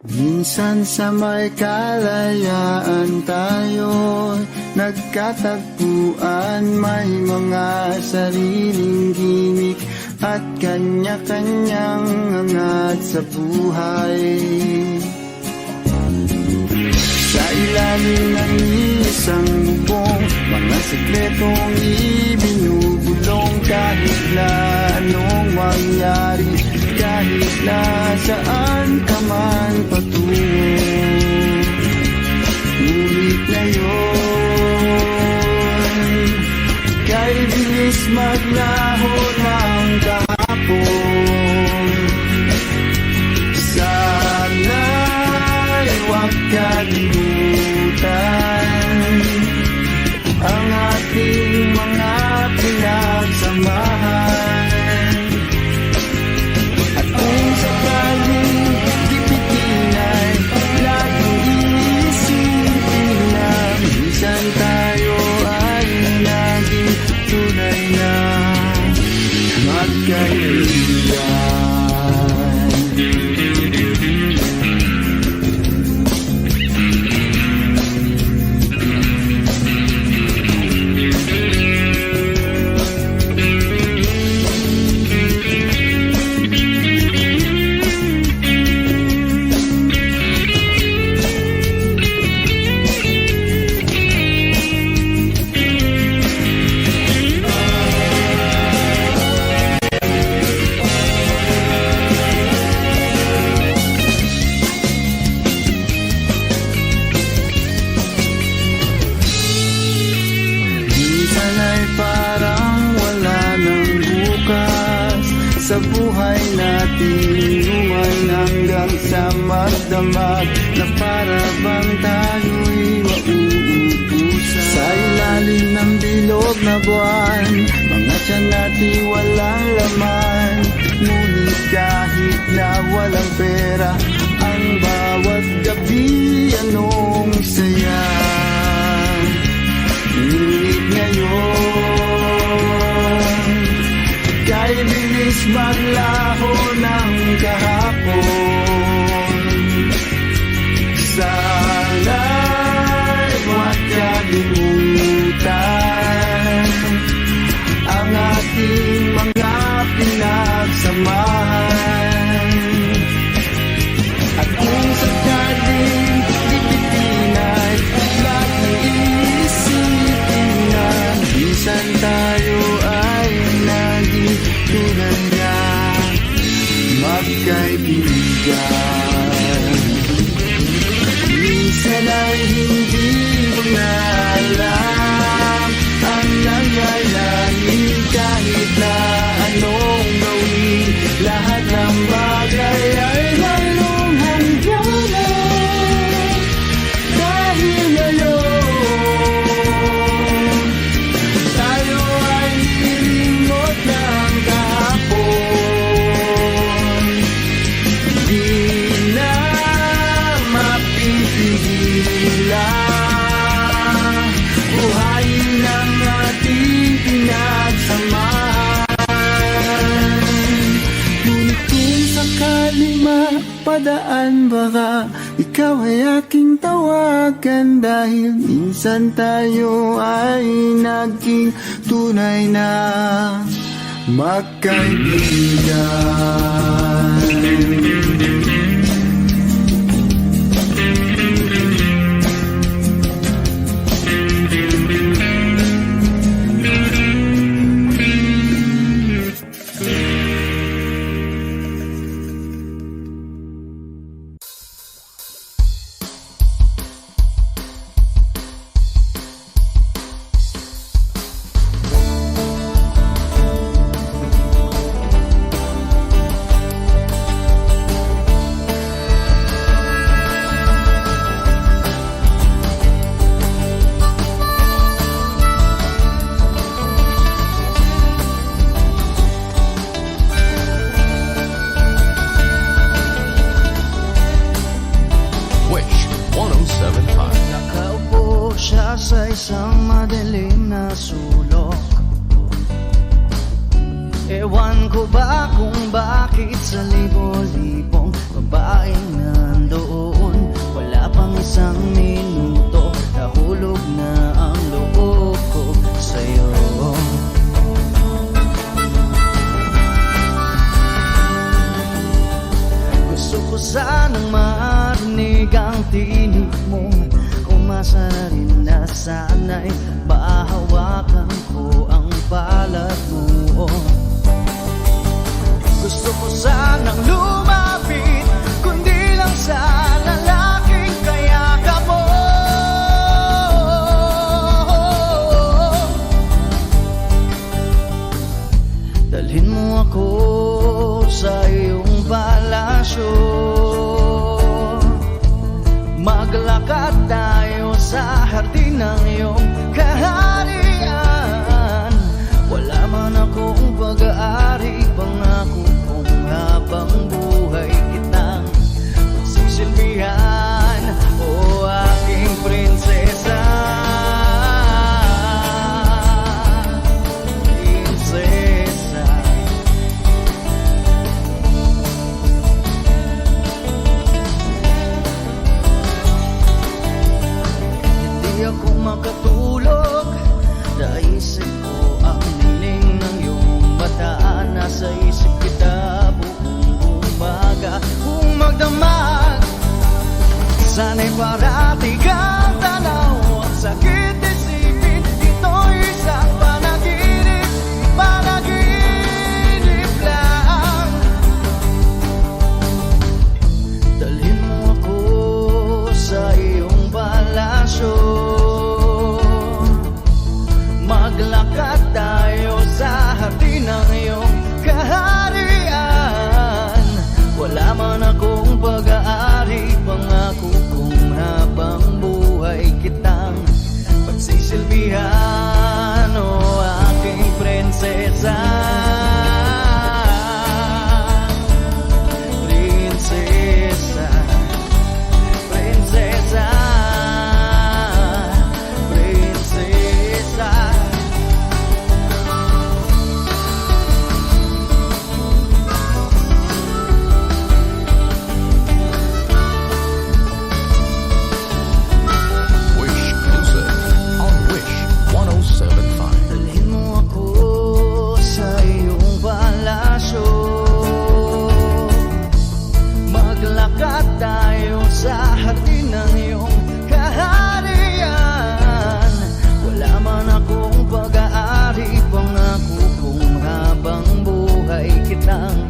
Minsan sa may kalayaan tayo'y nagkatagpuan. May mga sariling gimik at kanya-kanyang angat sa buhay. Sa ilalim ng isang bubong, mga sekretong ibinubulong. Kahit na anong mangyari, kahit na saan ka man patungo, ngunit ngayon, kay bilis maglaho ng kahapon. Sana'y huwag kalimutan ang ating mga pinagsamahan. At kung sakaling tipitin ay laging iisipin na minsan tayo ay naging tunay na magkaibigan. Sa buhay natin, luman hanggang sa magdamag na para bang tayo'y mauubusan. Sa ilalim ng bilog na buwan, mga tiyan natin walang laman. Ngunit kahit na walang pera, ang bawat gabi anong saya. Ngunit ngayon, kay bilis maglaho ng kahapon. Sana'y huwag kalimutan ang ating mga pinagsamahan. At kung sakaling tipitin ay laging iisipin na minsan tayo ay naging tunay na magkaibigan. Minsan ay hindi mo na alam ang nangyayari. Kahit na anong gawin, lahat ng bagay ay mayroong hangganan. Dahil ngayon, tayo ay nilimot ng kahapon. Di na mapipigilan, buhayin ang ating pinagsamahan. Ngunit kung sakali mapadaan, baka ikaw ay aking tawagan. Dahil minsan tayo ay naging tunay na magkaibigan. Sa isang madilim na sulok, ewan ko ba kung bakit sa libo-libong babaeng nandoon. sanang marinig ang tinig mo. Umasa na rin na sana'y mahawakan ko ang palad mo. Gusto ko sanang lumapit, kundi lang sa lalaking kayakap mo. Dalhin mo ako sa iyong palasyo, maglakad tayo sa hardin ng iyong kaharian. Wala man akong pag-aari, pangako kong habang buhay kitang magsisilbihan, o aking prinsesa. Prinsesa, hindi ako makatulog, naisip ko ang nining ng iyong mata. Nasa isip kita buong umaga, kung magdamag sana'y parati kang tanaw. Ang sakit isipin, ito'y isang panaginip, panaginip lang. Dalhin mo ako sa iyong palasyo, maglakad tayo sa hardin ng iyong kaharian. Wala man akong pag-aari, pangako kong habang buhay kitang pagsisilbihan, o aking prinsesa. Prinsesa, prinsesa, prinsesa. Wish Music on Wish 107.5. Dalhin mo ako sa iyong palasyo, maglakad tayo sa hardin ng iyong kaharian. Wala man akong pag-aari, pangako kong habang buhay kitang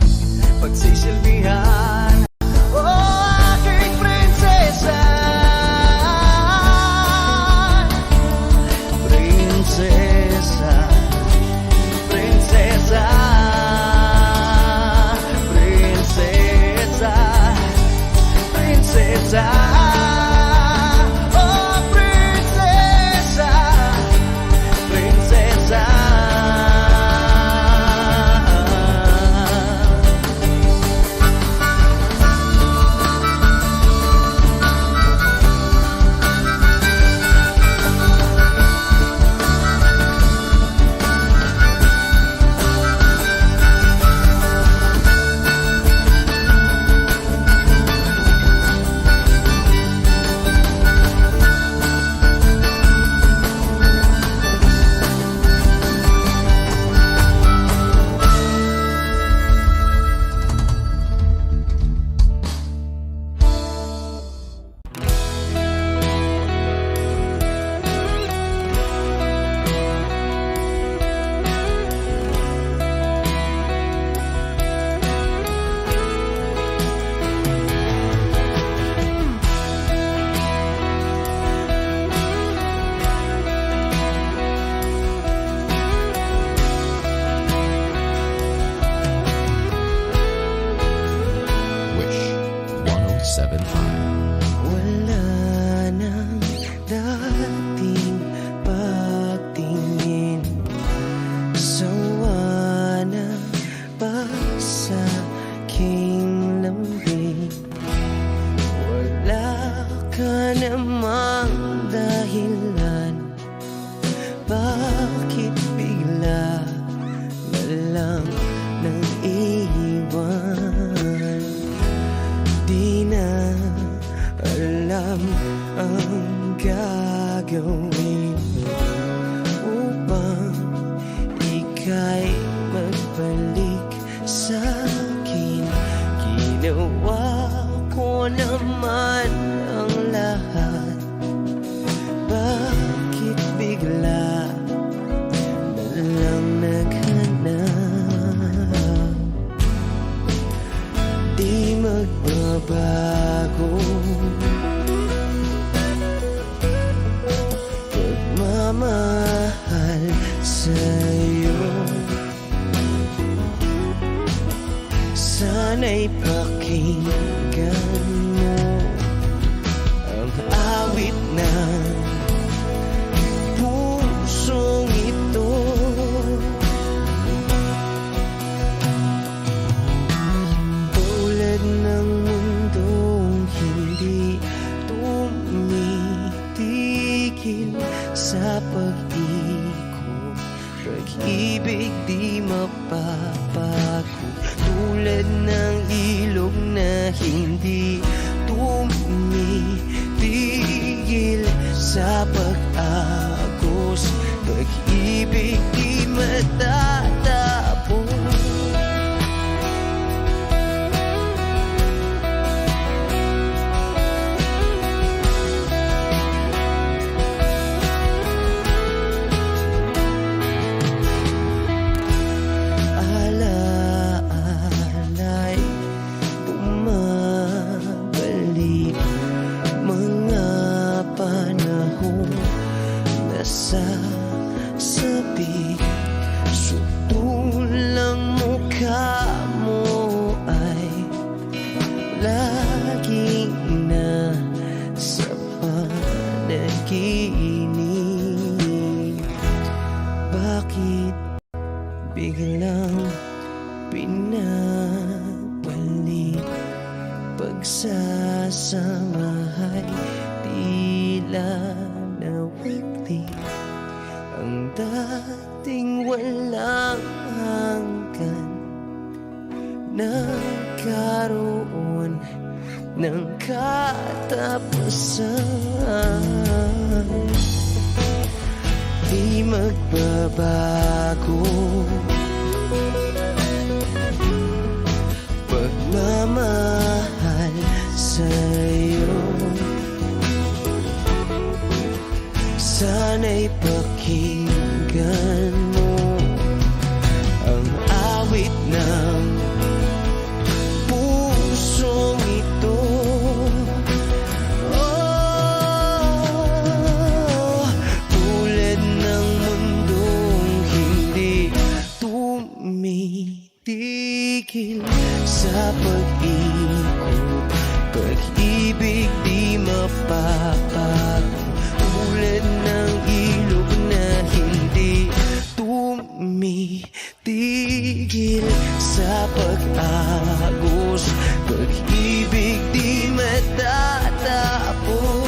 pagsisilbihan, o aking prinsesa. Prinsesa, prinsesa, prinsesa, prinsesa, oh prinsesa, prinsesa. Wish 107.5. Wala nang dating pagtingin, sawa na ba sa aking lambing? Wala ka namang dahilan, bakit bigla na lang nang iwan? Di na alam ang gagawin upang ika'y magbalik sa'kin. Ginawa ko naman ang lahat? Bakit bigla na lang naghanap? Di magbabago pagmamahal sa'yo. Sana'y pakinggan mo ang awit ng pusong ito. Tulad ng mundong hindi tumitigil sa pag-ikot, pag-ibig di mapapago. Tulad ng ilog na hindi tumitigil sa pag-agos, pag-ibig di matatapos. Sasabi, sutulang mukha mo ay laging na sa panaginip. Bakit biglang pinabalik? Pagsasamahay tila nawagli, ang dating walang hanggan nagkaroon ng katapusan. Di magbabago pagmamahal sa'yo. Sana'y pakinggan mo ang awit ng pusong ito. Oh, tulad ng mundong hindi tumitigil sa pag-ikot, pag-ibig di mapapago. Tulad ng ilog na hindi tumitigil sa pag-agos, pag-ibig di matatapos.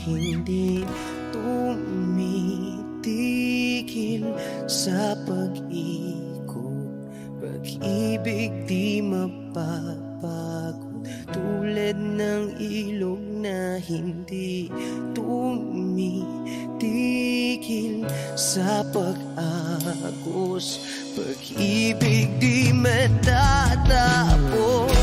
Hindi tumitigil sa pag-ikot, pag-ibig di mapapago. Tulad ng ilog na hindi tumitigil sa pag-agos, pag-ibig di matatapos.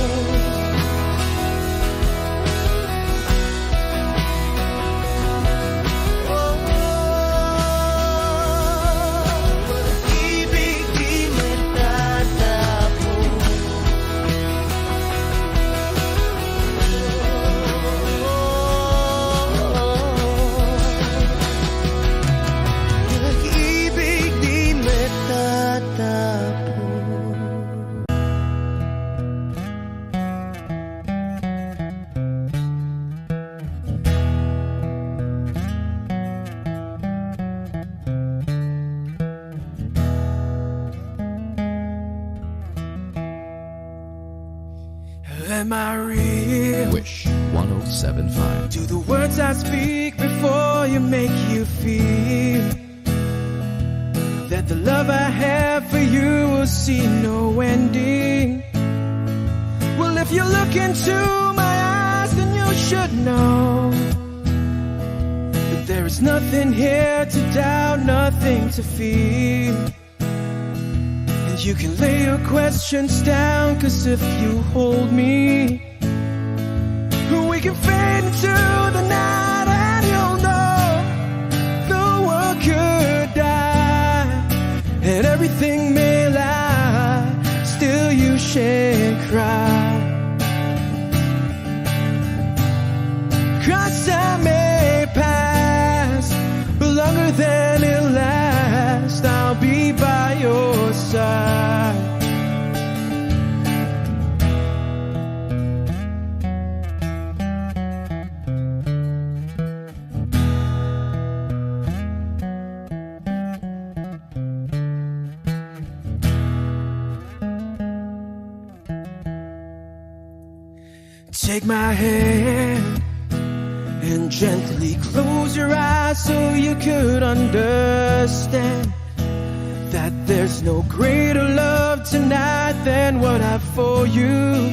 Am I real? Wish 1075. Do the words I speak before you make you feel that the love I have for you will see no ending? Well, if you look into my eyes, then you should know that there is nothing here to doubt, nothing to feel. And you can lay your questions down, 'cause if you hold me, we can fade into the night, and you'll know the world could die and everything may lie, still you shan't cry. 'Cause time may pass, but longer than it lasts, I'll be by your side. Take my hand and gently close your eyes so you could understand that there's no greater love tonight than what I have for you.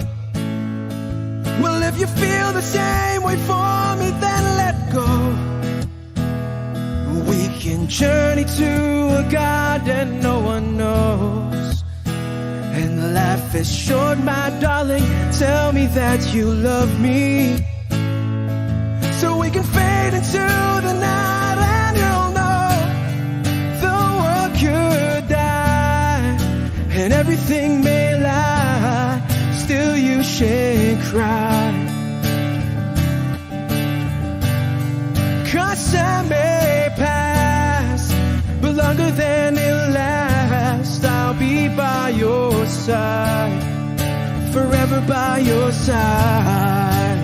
Well, if you feel the same way for me, then let go. We can journey to a garden no one knows. And life is short, my darling, tell me that you love me, so we can fade into the night, and you'll know the world could die and everything may lie, still you shan't cry. 'Cause time may pass, but longer than it lasts, I'll be by your side, forever by your side.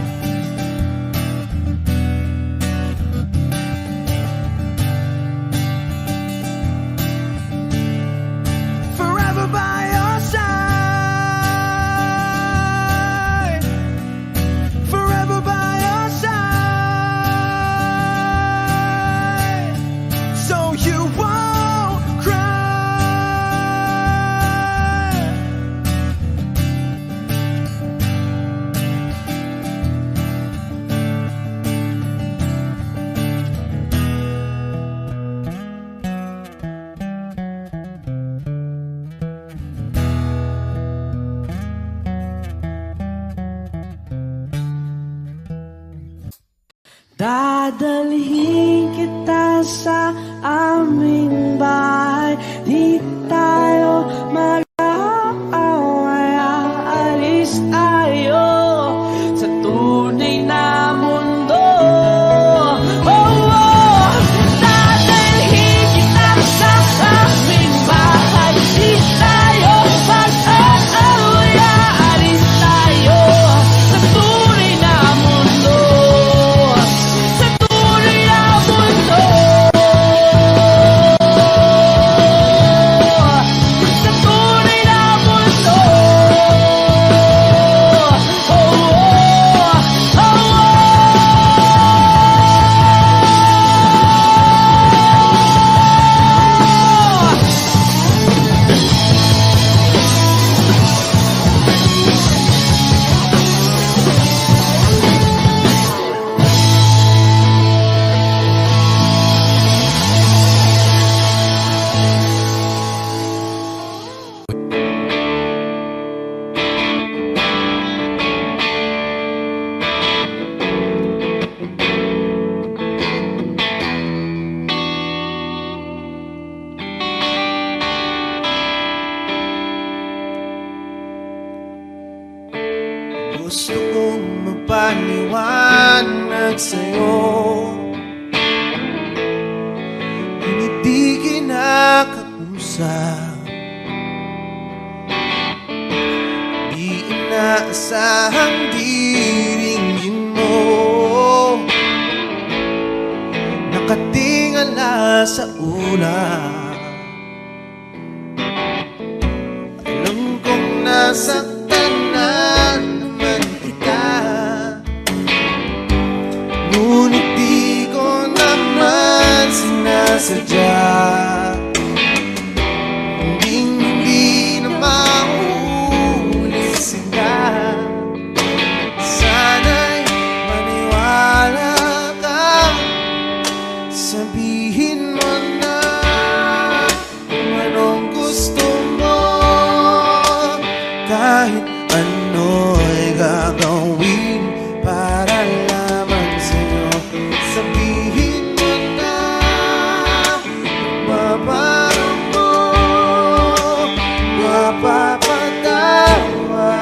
Forever by your side, forever by your side, so you won't cry. Dadalhin kita sa aming bahay, di tayo mag-aaway, aalis tayo sa tunay na mundo. Oh, oh, dadalhin kita sa aming bahay, di tayo mag-aaway, aalis tayo sa tunay na mundo. Gusto kong magpaliwanag sa'yo, ngunit di kinakausap. Di inaasahang diringgin mo, nakatingala sa ulap. Alam kong nasaktan na naman sinasadya. Hindi na mauulit sila. Sana'y maniwala ka, sabihin mo na kung anong gusto mo. Kahit ano'y gagawin para lamang sa'yo. Sabihin mo na mababago mo, mapapatawa.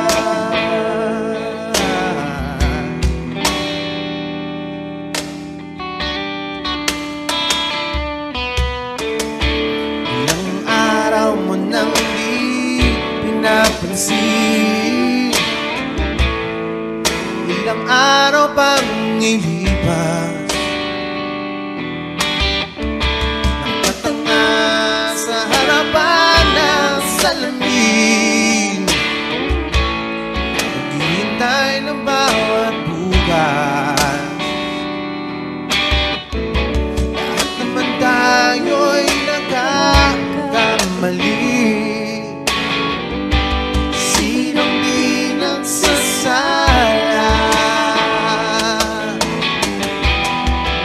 Ilang araw mo nang di pinapansin, ilang araw pang ilipas, nakatanga sa harapan ng salamin, naghihintay ng bawat bukas. Lahat naman tayo'y nagkakamali. Sinong di nagsasala?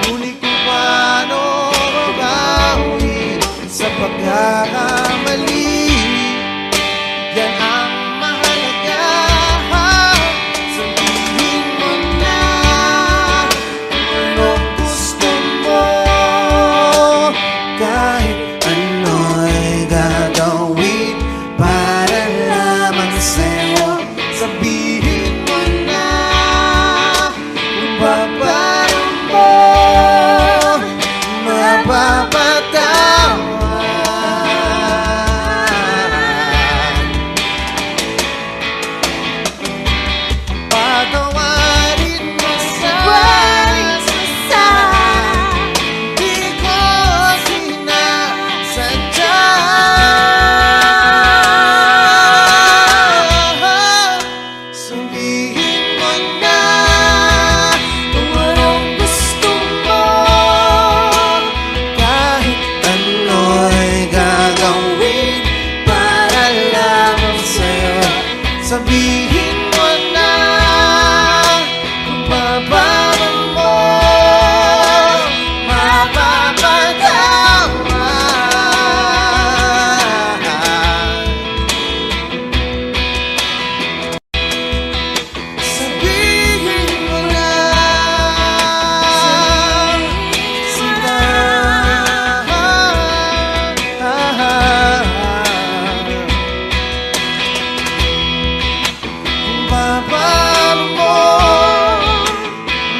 Ngunit kung paano mabawi sa pagkakamali, yan ang mahalaga. Sabihin mo na kung anong gusto mo. Kahit ano'y gagawin para lamang sa'yo. Sabihin mo na kung paano mo mapapatawa. Patawarin mo sa di ko sinasadya. Sabihin mo na kung anong gusto mo. Kahit ano'y gagawin para lamang sa'yo. Sabihin mo na kung paano mo mapapatawa. Sabihin mo na sila. Kung paano mo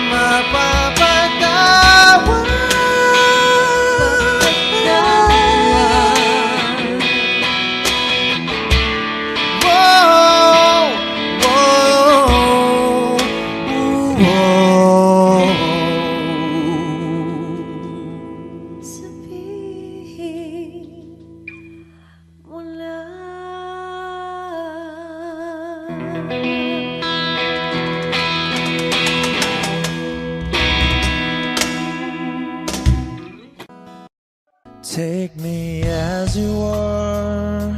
mapapatawa. Whoa, whoa, whoa. Sabihin mo na. Take me as you are,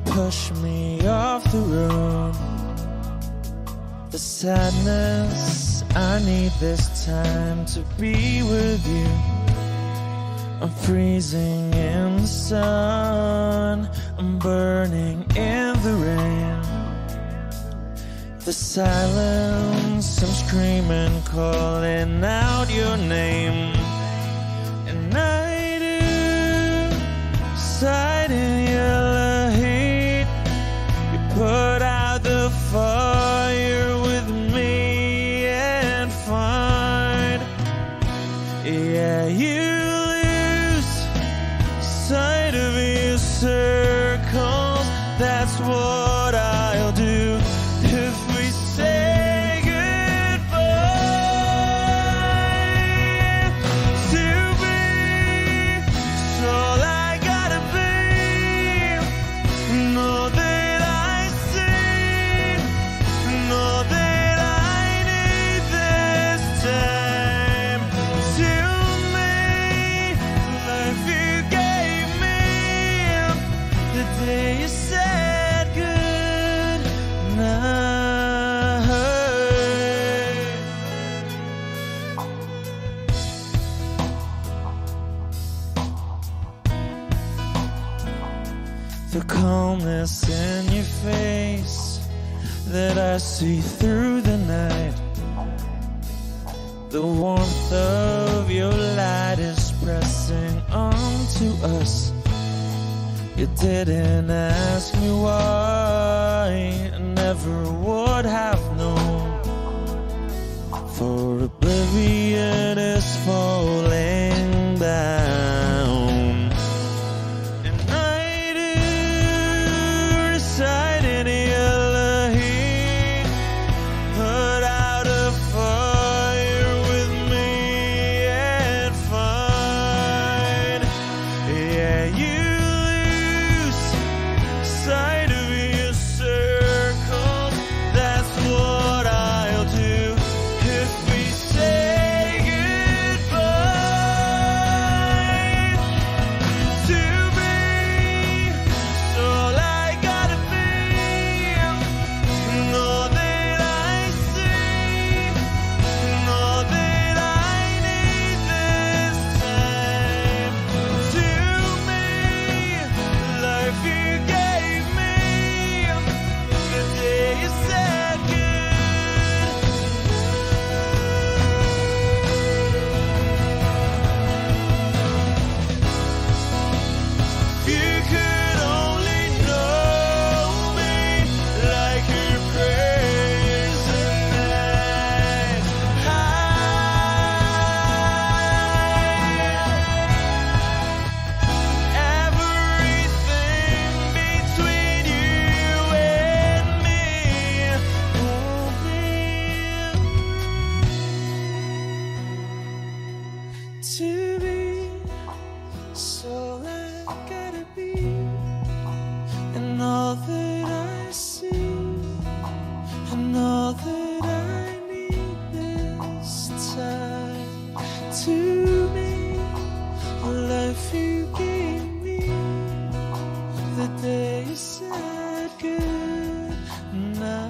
push me off the road. The sadness, I need this time to be with you. I'm freezing in the sun, I'm burning in the rain. The silence, I'm screaming, calling out your name. And I do sight in your heat. You put out the fire with me and find, yeah, you lose sight of your circles. That's what I'll do if we say goodbye. To be all I gotta be. Know that I see, know that I need this time to make life the calmness in your face that I see through the night. The warmth of your light is pressing onto us. You didn't ask me why, I never would have known. For oblivion is falling down, and I do reside in Elohim, put out a fire with me and find, yeah, you lose sight of your circles. That's what I'll do if we say goodbye. To me, it's all I gotta be, and all that I see, and all that I need this time. To me, the life you gave me, the day you said if you could only know me like your prayers at night. Everything between you and me won't be to be. So I gotta be, and all that I see, and all that I need this time. To me, the life you gave me, the day you said good night.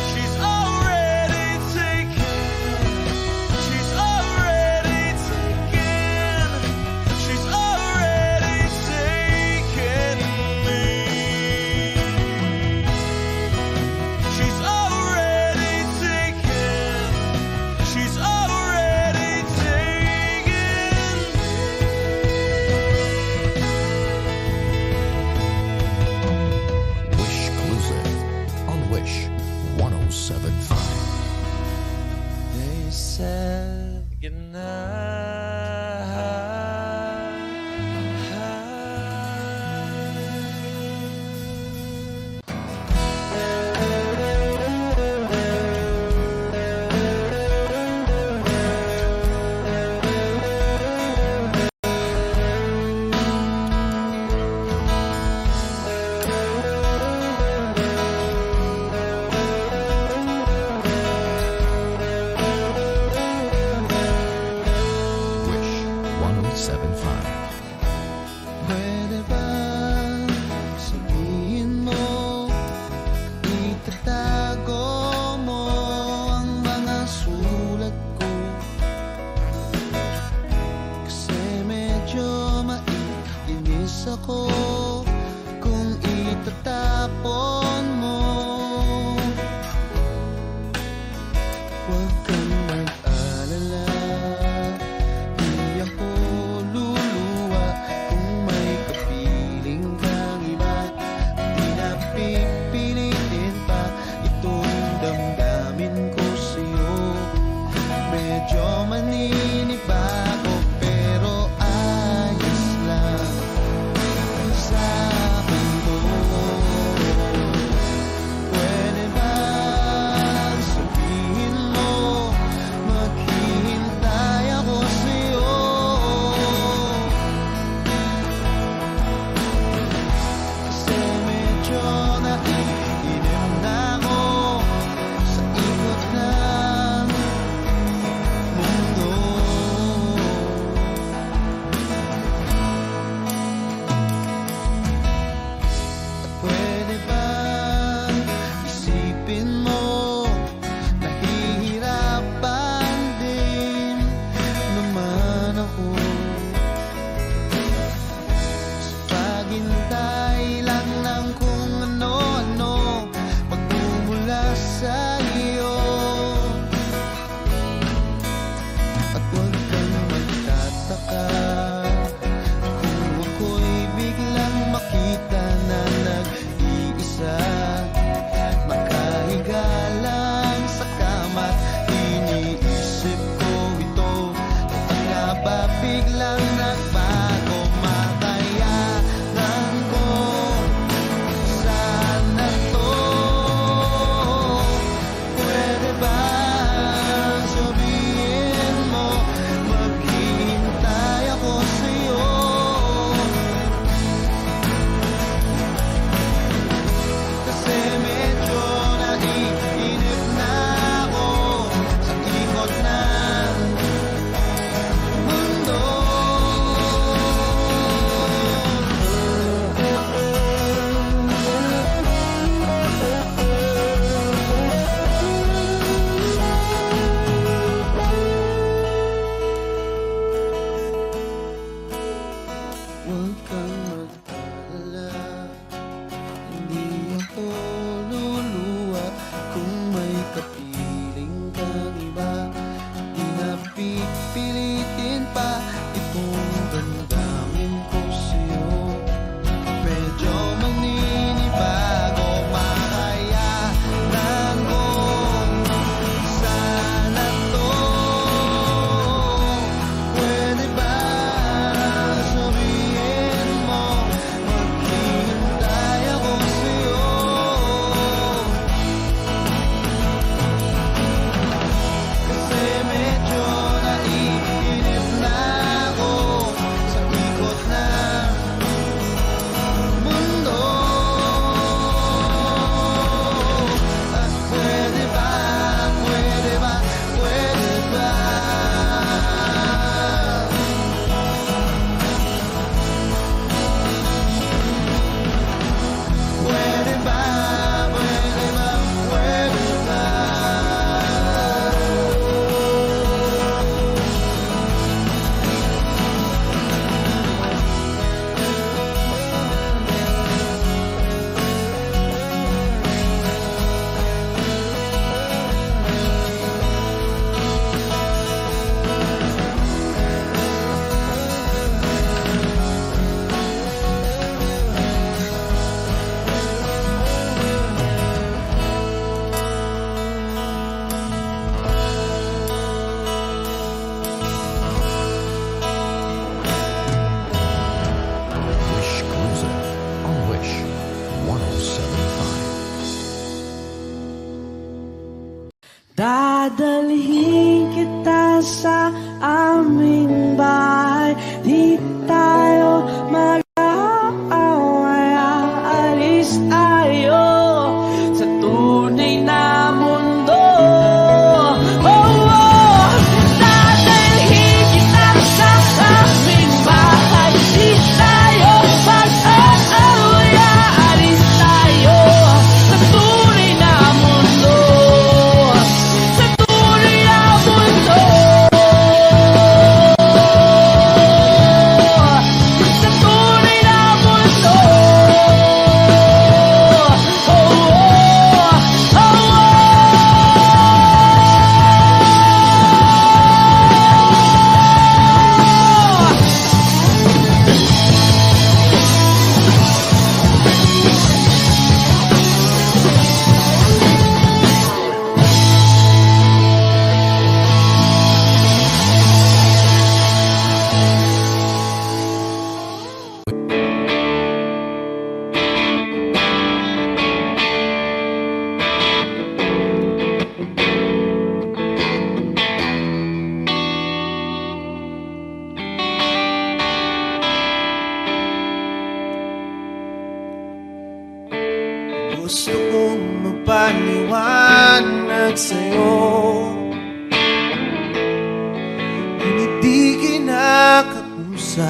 She's already taken. She's already taken. She's already taken me. She's already taken. She's already taken Wish Exclusive on Wish 1075. They said Wish Dadalhin kita sa aming bahay. Di tayo mag-aaway. Aalis tayo sa tunay na mundo. Oh, oh, dadalhin kita sa aming bahay. Di tayo mag-aaway. Aalis tayo sa tunay na mundo. Sa tunay na mundo. Sa tunay na mundo. Oh, oh, oh. Gusto kong magpaliwanag sa'yo, ngunit di kinakausap.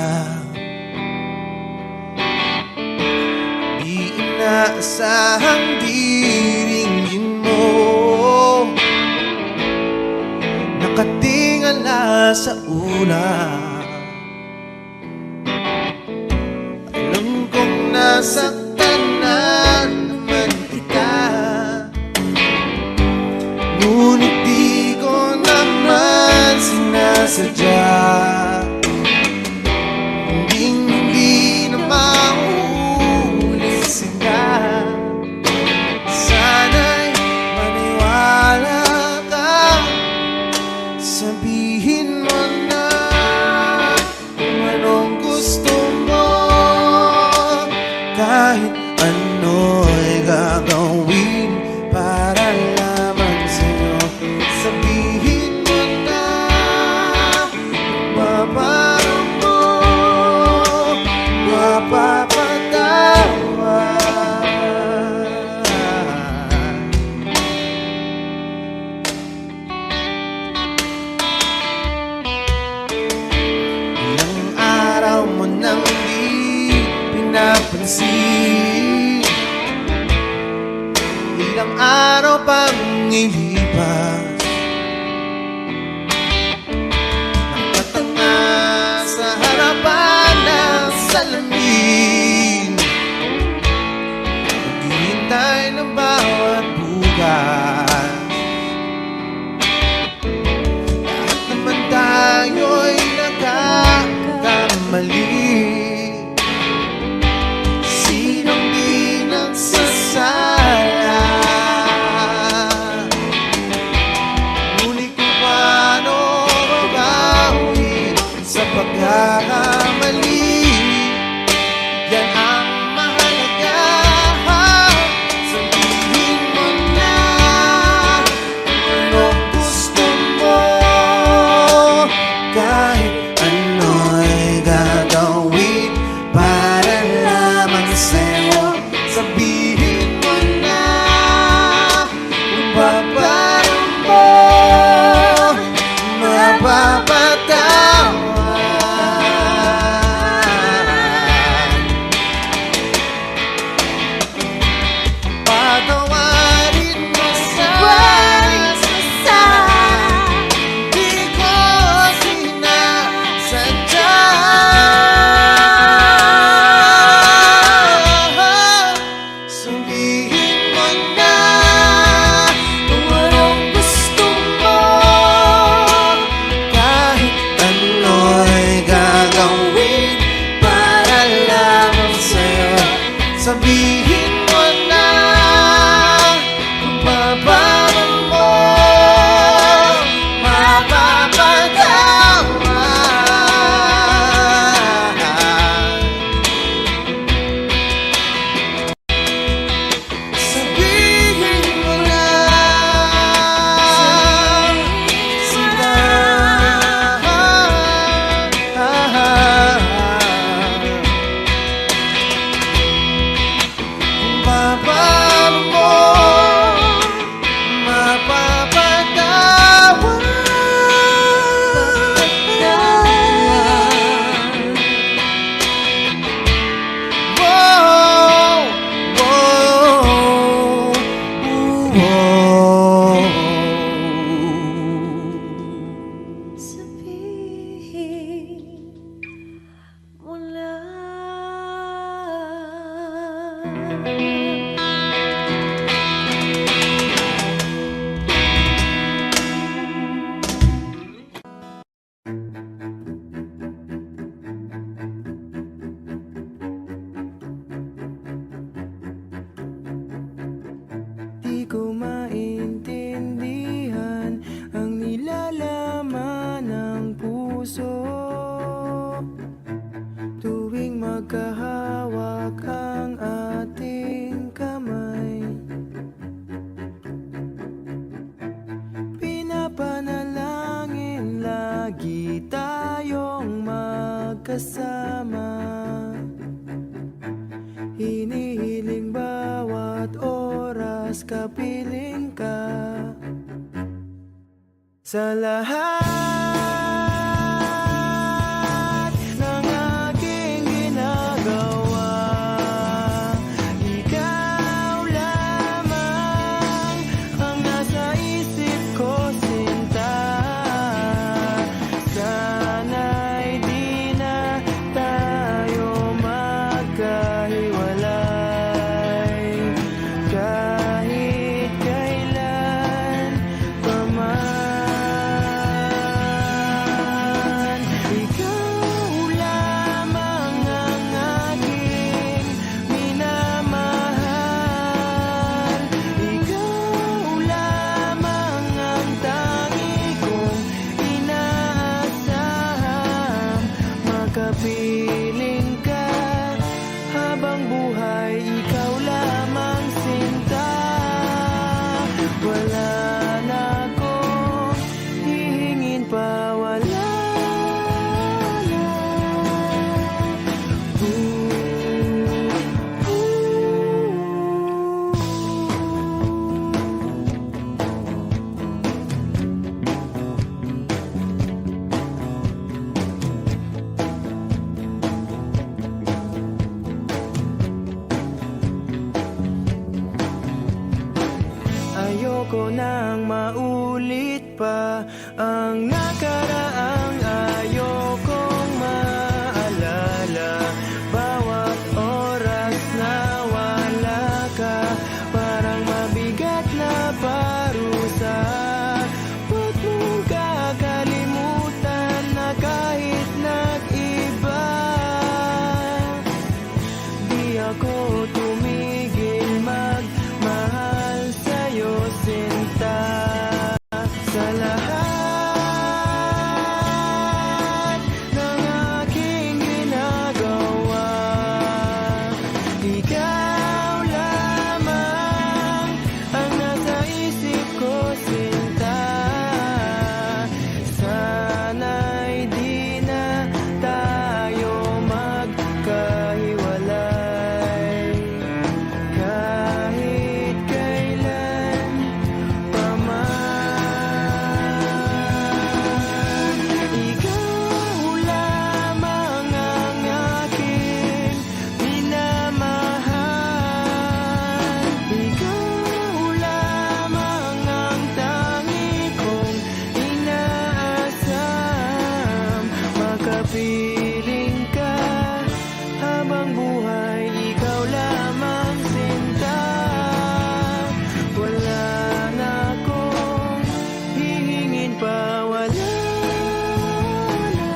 Di inaasahang diringgin mo, nakatingala sa ulan. Alam kong nasaktan na naman kita, ngunit di ko naman sinasadya. Hindi na maulit sila. Sana'y maniwala ka, sabihin mo na kung anong gusto mo. Kahit ano'y gagawin para lamang sa'yo. Sabihin mo na mapaparoon mo, mapapatawa. Ilang araw mo nang di pinapansin, ilang araw pang ilipas, nakatanga sa harapan ng salamin, naghihintay ng bawat bukas. Lahat naman tayo'y nagkakamali. Sinong di nagsasala? Ngunit kung paano babawi sa pagkakamali, yan ang mahalaga. Sabihin kasama. Hinihiling bawat oras kapiling ka. Sa lahat ng aking ginagawa, ikaw lamang ang nasa isip ko, sinta. Sana'y di na tayo magkahiwalay kahit kailan pa man. Ikaw lamang ang aking minamahal. Ikaw lamang ang tangi kong inaasahan. Makapiling ka habang buhay, ikaw lamang, sinta. Wala na akong hihingin pa, wala na. Ayoko nang maulit pa ang nakaraang ayokong maalala. Bawat oras na wala ka, parang mabigat na parusa. Huwag mong kakalimutan na kahit nag-iba, di ako tumigil magmahal sa'yo, sinta. Sa lahat ng aking ginagawa, ikaw lamang ang nasa isip ko, sinta. Sana'y di na tayo magkahiwalay kahit kailan pa man. Ikaw lamang ang aking minamahal. Ikaw lamang ang tangi kong inaasam. Makapiling ka habang buhay, ikaw lamang, sinta. Wala na akong hihingin pa, wala na.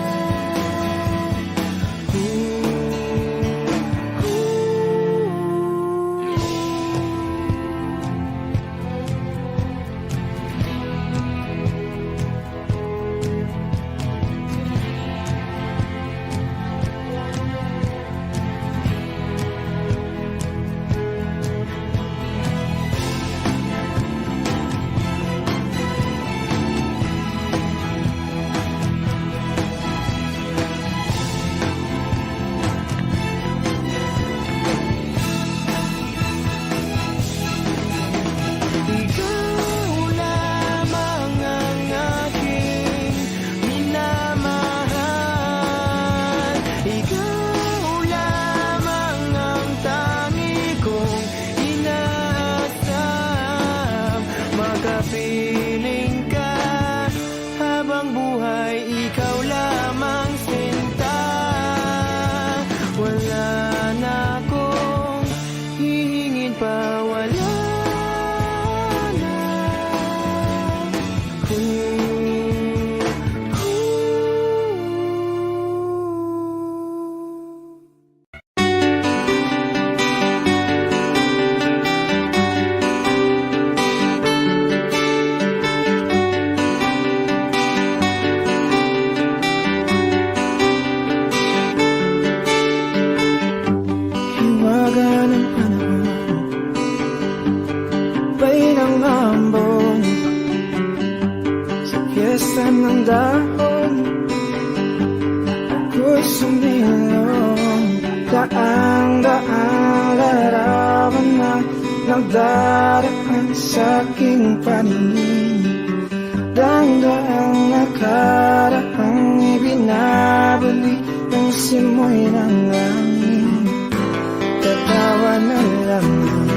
Ikaw lamang ang aking minamahal. Ikaw lamang ang tangi kong inaasam. Makapiling ka habang buhay, ikaw lamang, sinta. Wala na akong hihingin pa, wala na. Hiwaga ng panahon, bay ng ambon, sa piyesta ng dahon, ako'y sumilong. Daang-daang larawan na nagdaraan sa aking paningin. Daang-daang nakaraang ibinabalik ng simoy ng langit. Tatawa na lamang,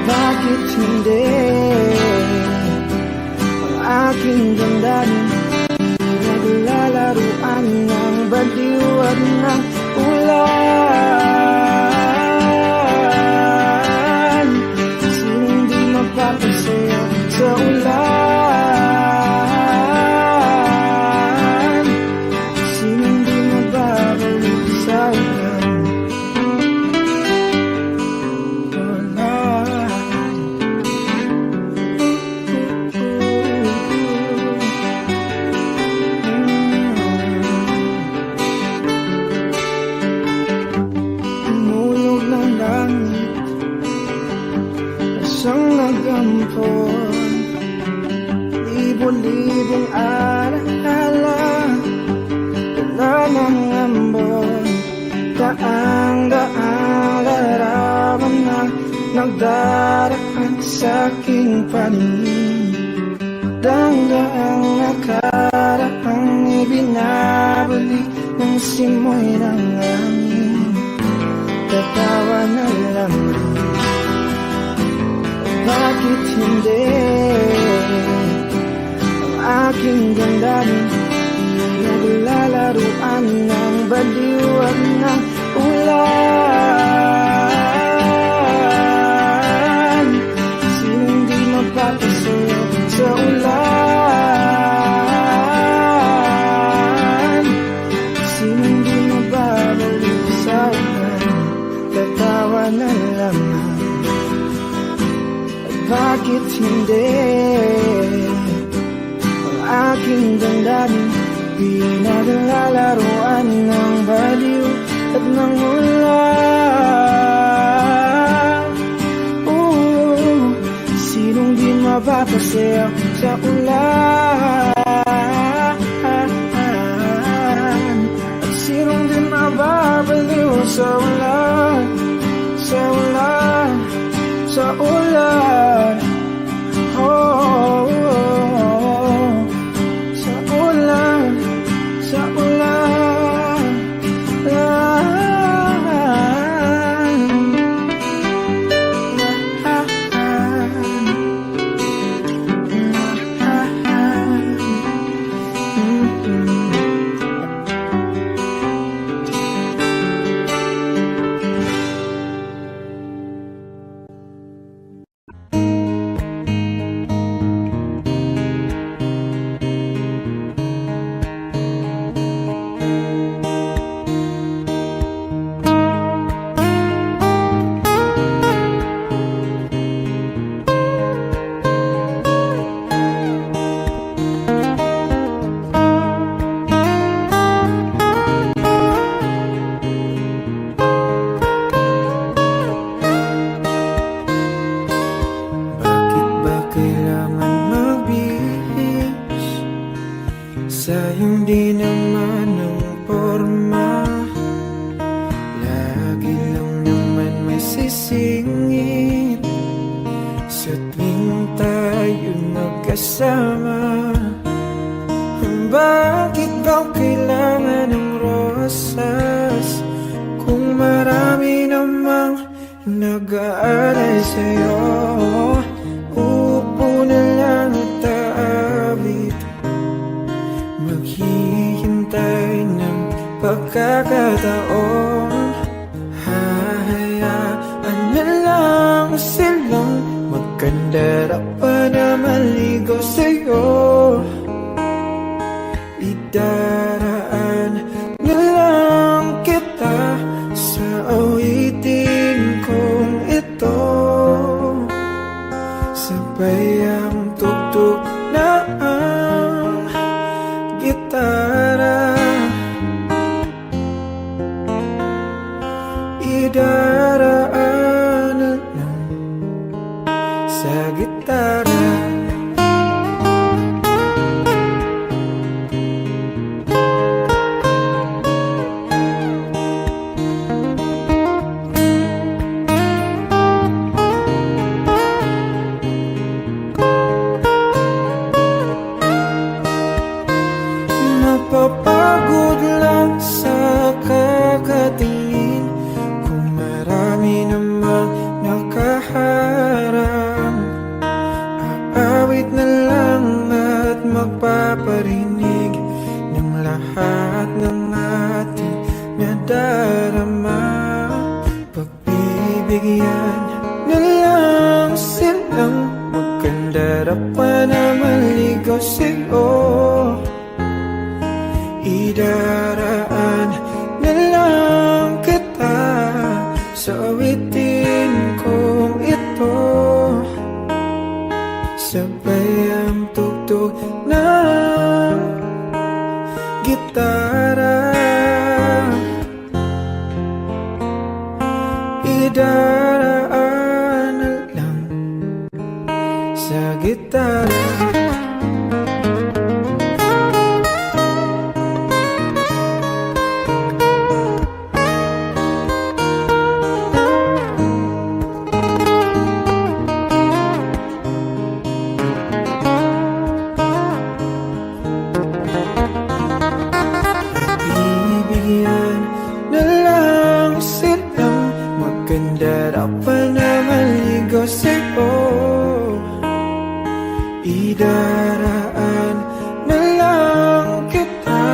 bakit hindi? Ang aking damdamin naglalaruan ng baliw at ng ulan. Sinong di mapapasaya sa ulan? Sinong di mababalik sa ulan? Umulog ng langit, asang nagampon. Libo-libong alaala, wala ng ambon. Daang-daang larawan na nagdaraan sa aking paningin. Daang-daang nakaraang ibinabalik ng simoy ng langit. Tatawa na lamang, bakit hindi? Ang aking damdamin naglalaruan ng baliw at ng ulan. Sinong di mapapasaya sa ulan? Sinong di mababalik sa ulan? Tatawa na lamang, bakit hindi? Ang aking damdamin pinaglalaruan ng baliw at ng ulan. Sinong di mapapasaya sa ulan? At sinong di mababaliw sa ulan? Sa ulan, sa ulan, oh, sa ulan, sa ulan, sayang di naman ang porma. Lagi lang naman may sisingit sa tuwing tayo magkasama. Bakit ba kailangan ng rosas kung marami namang nag-aalay sa'yo? Upo na lang at aabit, maghihintay ng pagkakataon. Hahayaan na lang silang magkandara pa na maligaw sa'yo. Idaraan na lang kita sa awitin kong ito. Sabay ang tugtog na ang gitara. Idaraan na lang sa gitara. magpaparinig ng lahat ng ating nadarama. Pagbibigyan na lang silang magkandara pa na maligaw sa'yo. Idaraan na lang kita sa awitin kong ito. Sabay ang tugtog ng gitara. Idaraan na lang sa gitara. Bibigyan na lang silang magkandara pa na maligaw sa'yo. Idaraan na lang kita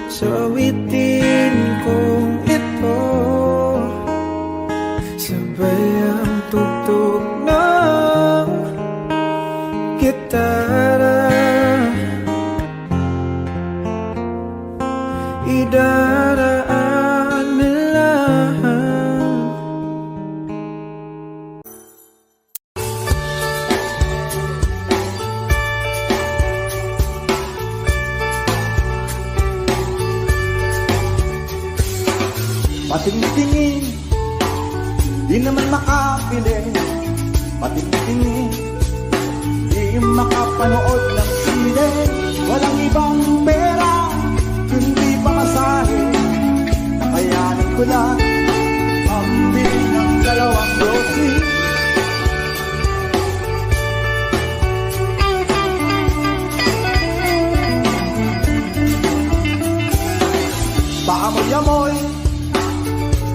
sa awitin kong ito. Sabay ang tugtog ng gitara. Idaraan na lang. Patingtingin, di naman makapili. Patingtingin, di makapanood ng sine. Walang ibang pera, kundi pamasahe. Nakayanin ko lang ang biling ng 2 dosis. Paamoy-amoy,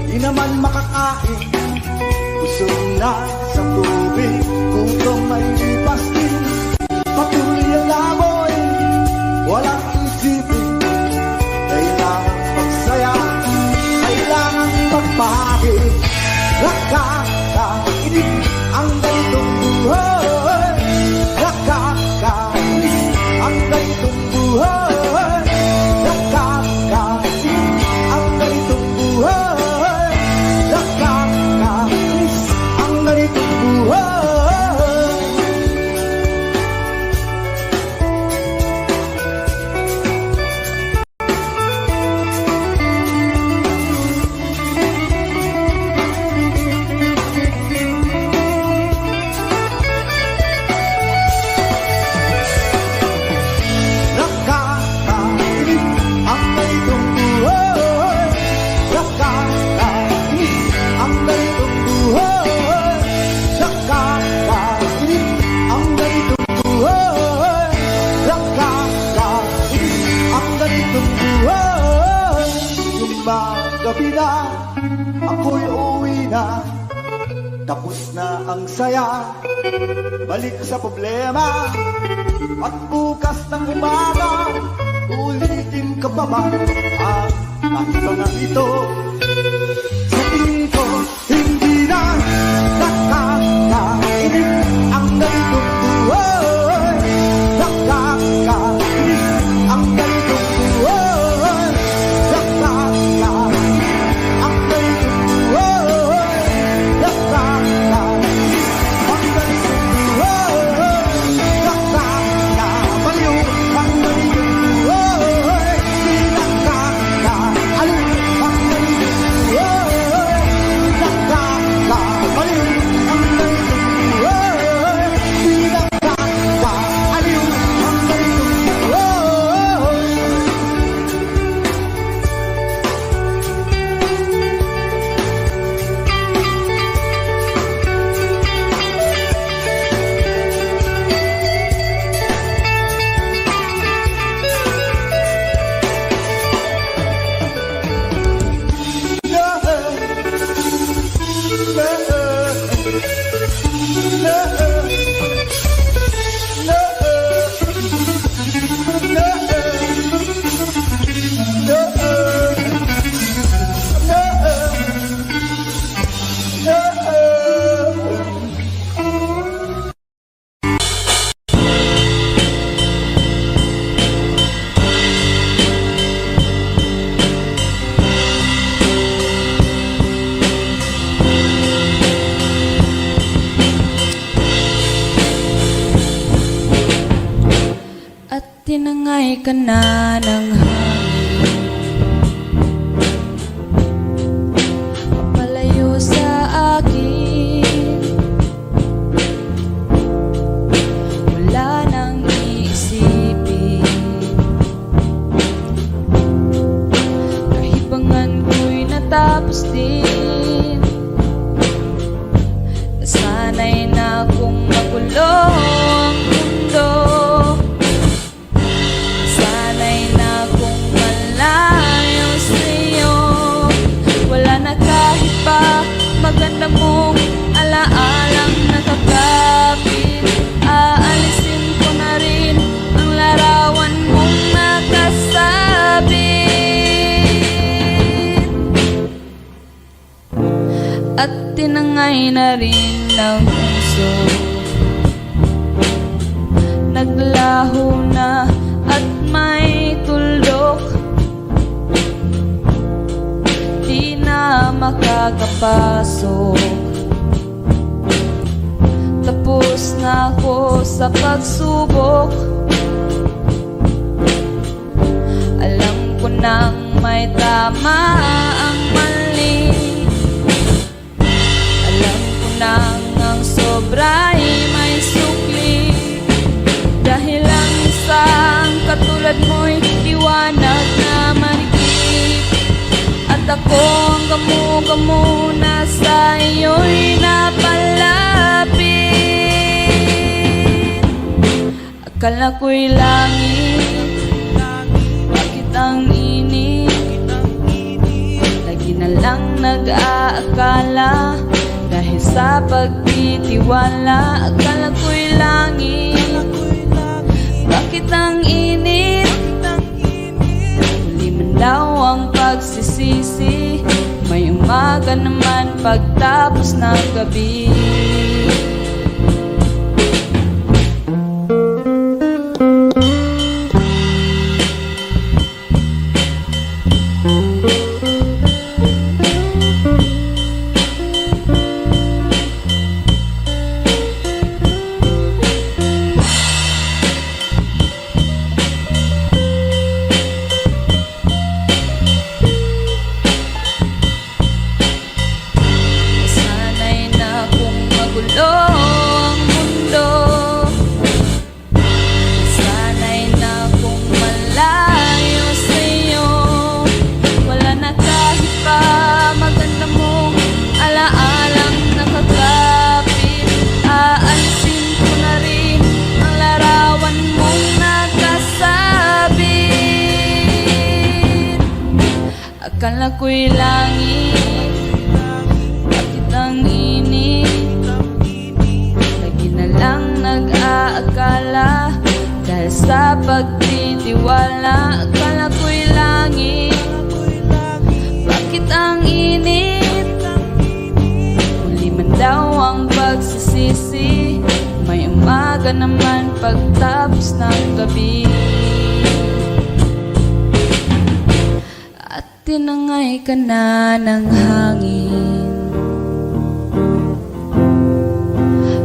di naman makakain. Busog na sa tubig, kung may lipas din. Patuloy ang laboy, walang isipin. Kailangan magsaya, kailangan magpahid. Nakakainis ang ganitong buhay. Nakakainis ang ganitong buhay. Nakakainis ang ganitong buhay. Nakakainis ang ganitong buhay. Gabi na, ako'y uwi na. Tapos na ang saya, balik sa problema. At bukas ng umaga, ulitin ka pa ba ang nasa na ito? Sa tingin ko, hindi na nakakainis ang ganitong buhay. Nakakainis ang ganitong buhay. tinangay ka na ng hangin, papalayo sa akin. Wala nang iisipin, kahibangan ko'y natapos din. Nasanay na kung magulo ang mundo, nasanay na kung malayo sa'yo. Wala na kahit pa maganda mong alaalang nakakapit. Aalisin ko na rin ang larawan mong nakasabit, at tinangay na rin ng puso. Naglaho na at may tuldok, di na makakapasok. Tapos na ako sa pagsubok, alam ko nang may tama ang mali. Alam ko nang ang sobra'y may sukli. Dahil ang isang katulad mo'y liwanag na marikit, at ako ang gamo-gamo na sa iyo'y napalapit. Akala ko'y langit, bakit ang init? Lagi na lang nag-aakala, dahil sa pagtitiwala. Akala ko'y langit, bakit ang init? Huli man daw ang pagsisisi, may umaga naman pagtapos ng gabi. Sanay na kung magulo ang mundo, sanay na kung malayo sa'yo. Wala na kahit pa maganda mong alaalang nakakapit. Aalisin ko na rin ang larawan mong nakasabit. Akala ko'y langit, bakit ang init? Lagi na lang nag-aakala, dahil sa pagtitiwala. Akala ko'y langit, bakit ang init? Huli man daw ang pagsisisi, may umaga naman pagtapos ng gabi. At tinangay ka na ng hangin,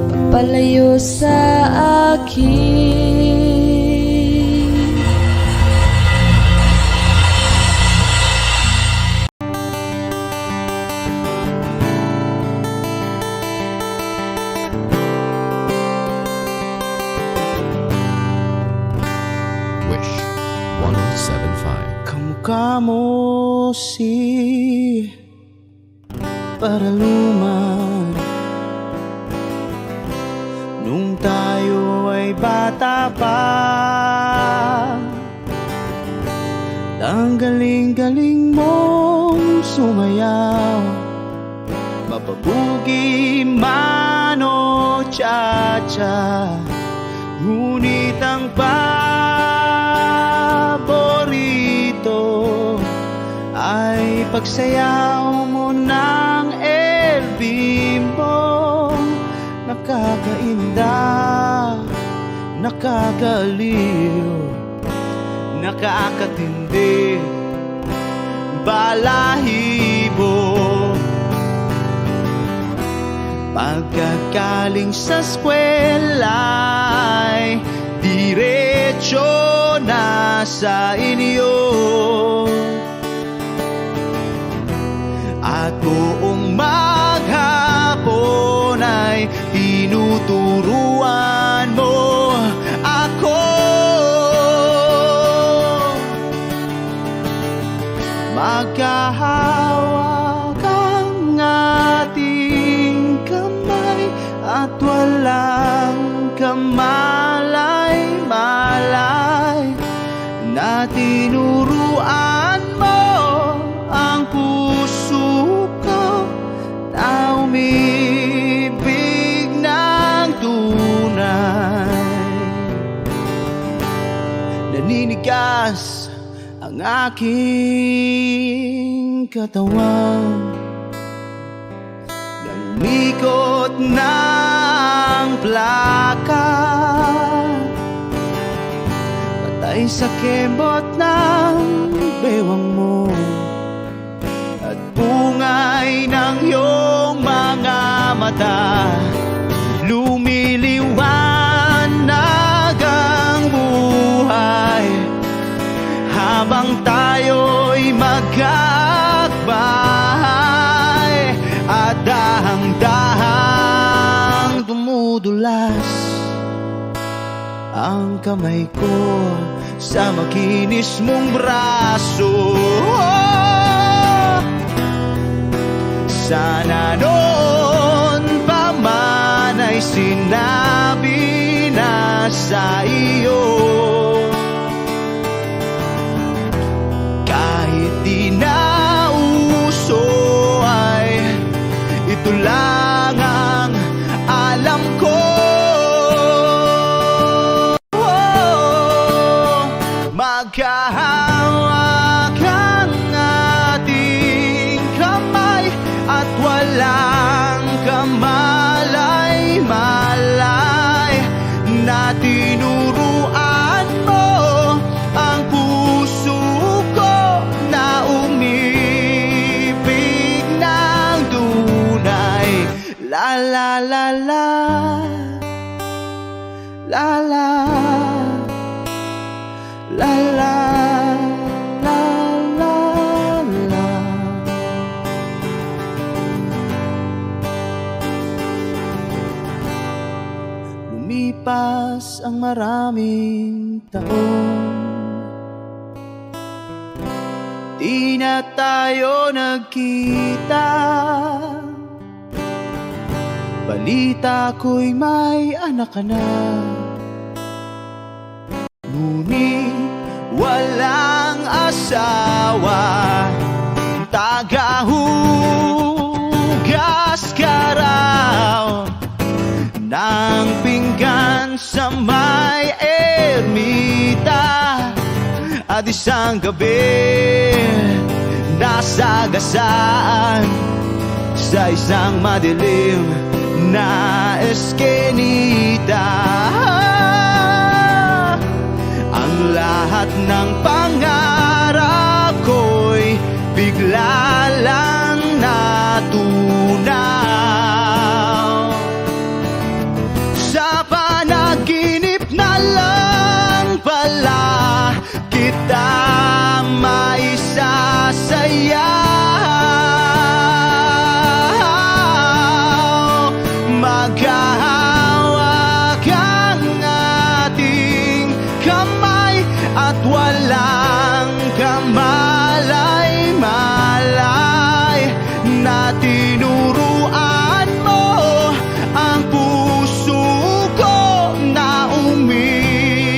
papalayo sa akin. Wish 1075. Kamukha mo si Paraluman nung tayo ay bata pa. Ang galing-galing mong sumayaw, mapabugi man o cha-cha. Ngunit ang paborito ay pagsayaw mo ng El Bimbo. Nakakainda, nakakaliw, nakakatindi, balahibo. Pagkagaling sa eskwela ay diretso sa inyo. At buong maghapon ay tinuturuan mo ako. Magkahawak ang ating kamay at walang kamalay-malay na tinuruan mo ang puso ko na umibig ng tunay. Naninigas ang aking katawan ng ikot ng plaka, patay sa kembot ng bewang mo at bungay ng iyong mga mata. Lumiliwanag ang buhay habang tayo'y magkakbahay at dahang-dahang dumudulas ang kamay ko sa makinis mong braso. Sana noon pa man ay sinabi na sa iyo, kahit di na uso ay ito lang ang alam ko. Magkahawak ang ating kamay at walang kamalay-malay na tinuruan mo ang puso ko na umibig ng tunay. La la la la, la la, la la, la la, la. Lumipas ang maraming taon, di na tayo nagkita. Balita ko'y may anak ka na, ngunit walang asawa. Tagahugas ka raw ng pinggan sa may ermita, at isang gabi nasagasaan sa isang madilim na eskenita. Ang lahat ng pangarap ko'y bigla lang natunaw. Sa panaginip na lang pala kita maisasayaw. Maghahawak ang ating kamay at walang kamalay-malay na tinuruan mo ang puso ko na umibig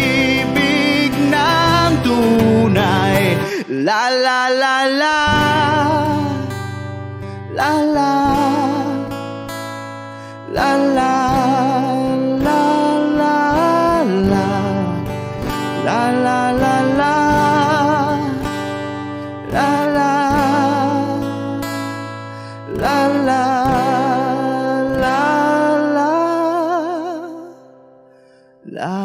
ng tunay. La la la la, la la, la la, la la, la la, la la, la la, la, la la, la la, la.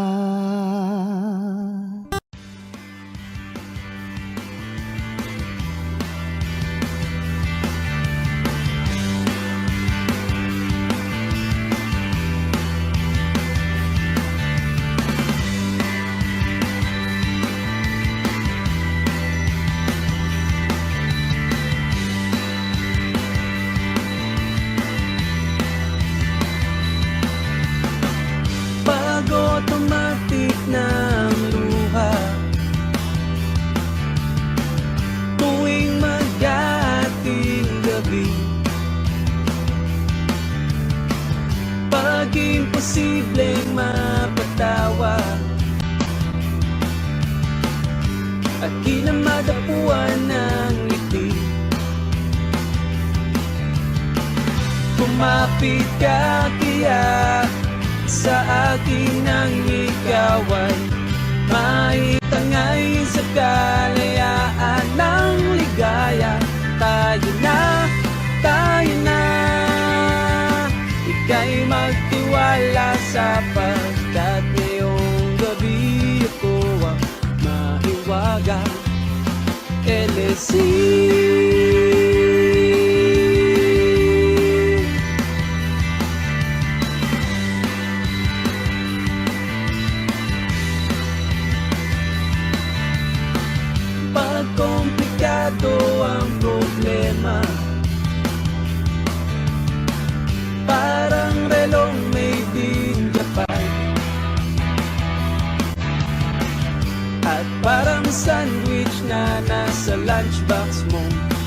mapatawa at di na madapuan ng ngiti. Kumapit ka kaya sa akin ang ikaw ay maitangay sa kalayaan ng ligaya. Tayo na, ika'y magtiwala sapagkat ngayong gabi ako ang mahiwaga. LSC. Pag komplikado ang problema, parang relong made in Japan, at parang sandwich na nasa lunchbox mo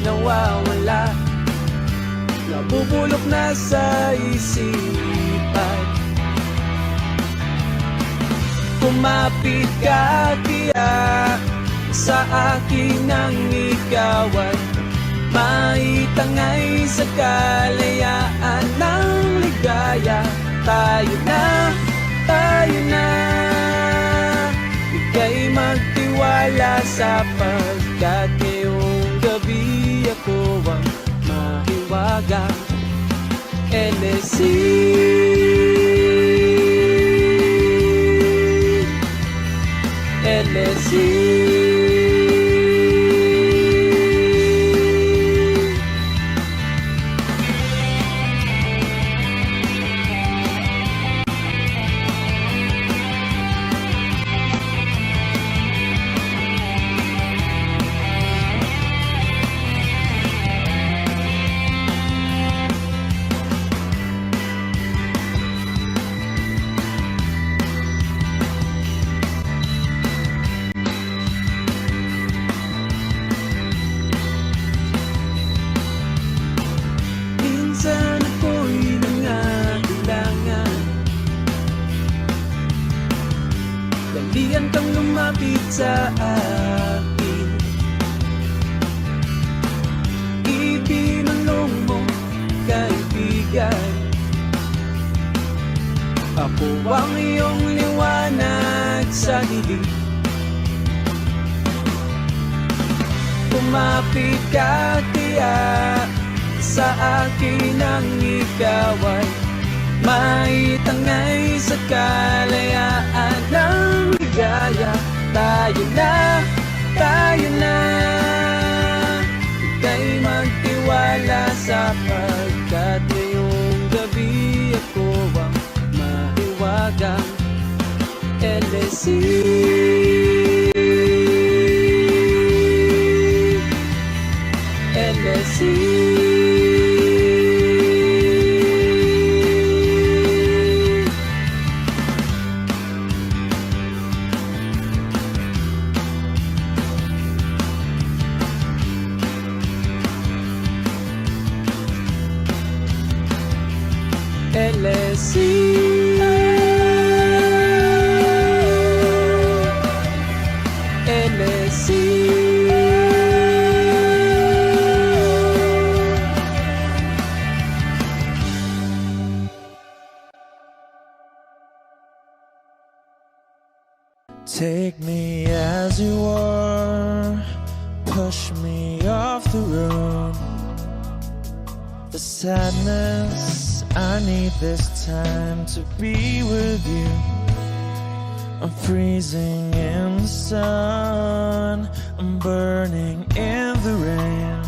nawawala, nabubulok na sa isipan. Kumapit ka kaya sa akin ang ikaw ay maitangay sa kalayaan ng ligaya. Tayo na, ika'y magtiwala sapagkat ngayong gabi ako ang mahiwaga. LSC. LSC. Minsan ako'y nangangailangan, dalian kang lumapit sa akin. Ibinulong mo, kaibigan, ako ang iyong liwanag sa dilim. Kumapit ka kaya sa akin ang ikaw ay maitangay sa kalayaan ng ligaya. Tayo na, ika'y magtiwala sapagkat ngayong gabi ako ang mahiwagang LSC. LSC. LSC. LSC. Take me as you are, push me off the road. The sadness, I need this time to be with you. I'm freezing in the sun, I'm burning in the rain.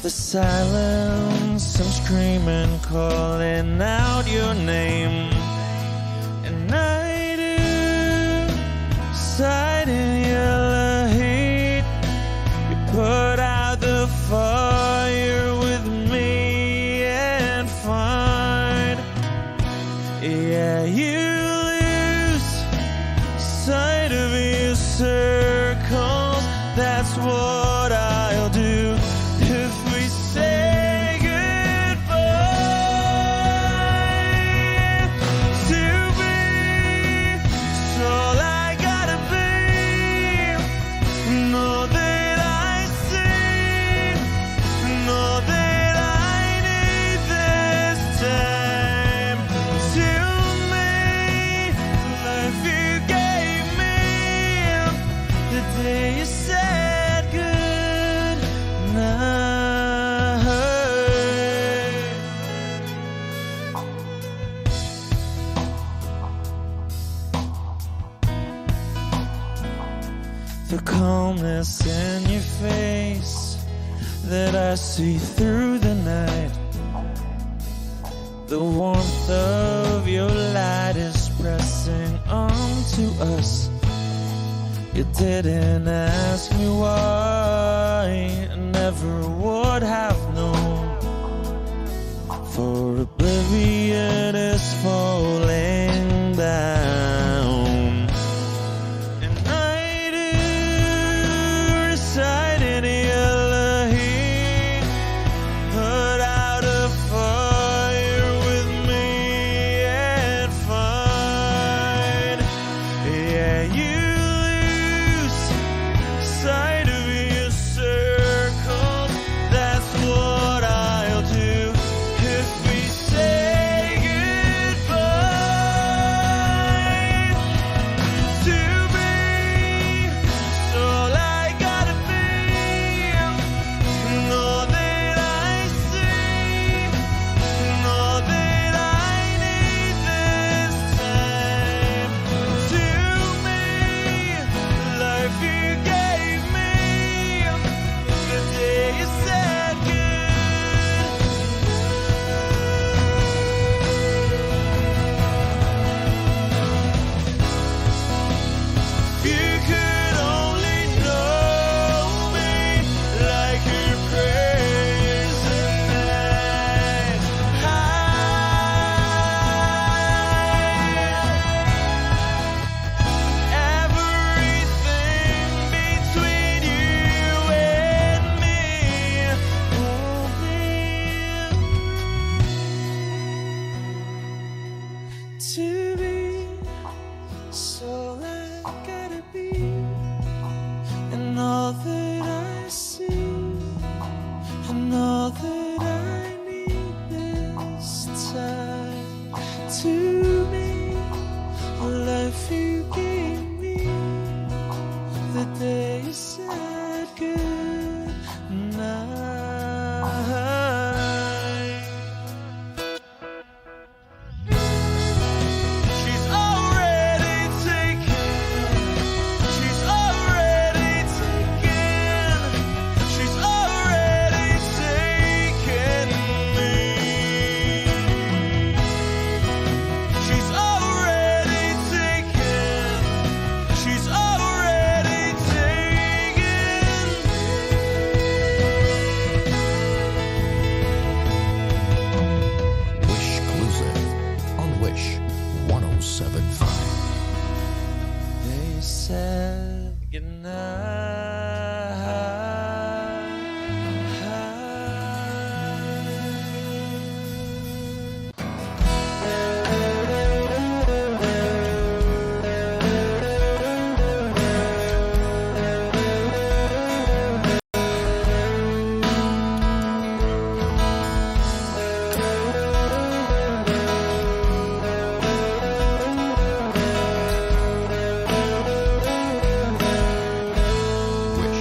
The silence, I'm screaming, calling out your name. And I do, sight in yellow heat. You put out the fire with me and find, yeah, you lose sight of your circles. That's what I'll do if we say goodbye. the calmness in your face that I see through the night. The warmth of your light is pressing onto us. You didn't ask me why, I never would have known. For oblivion is falling down, and I do reside in Elohim, put out a fire with me and find, yeah, you lose sight of your circles. That's what I'll do if we say goodbye to me. So I gotta be, and all that I see, and all that I need this time. To me, the life you gave me, the day you said goodbye. You could only know me like your prayers at everything between you and me to be. So I gotta be, and all that I see, and all that I need this time. To me, the life you gave me, the day you said good night. She's already taken. She's already taken. She's already taken me. She's already taken. She's already taken Wish Exclusive on Wish 1075. They said goodnight. Wish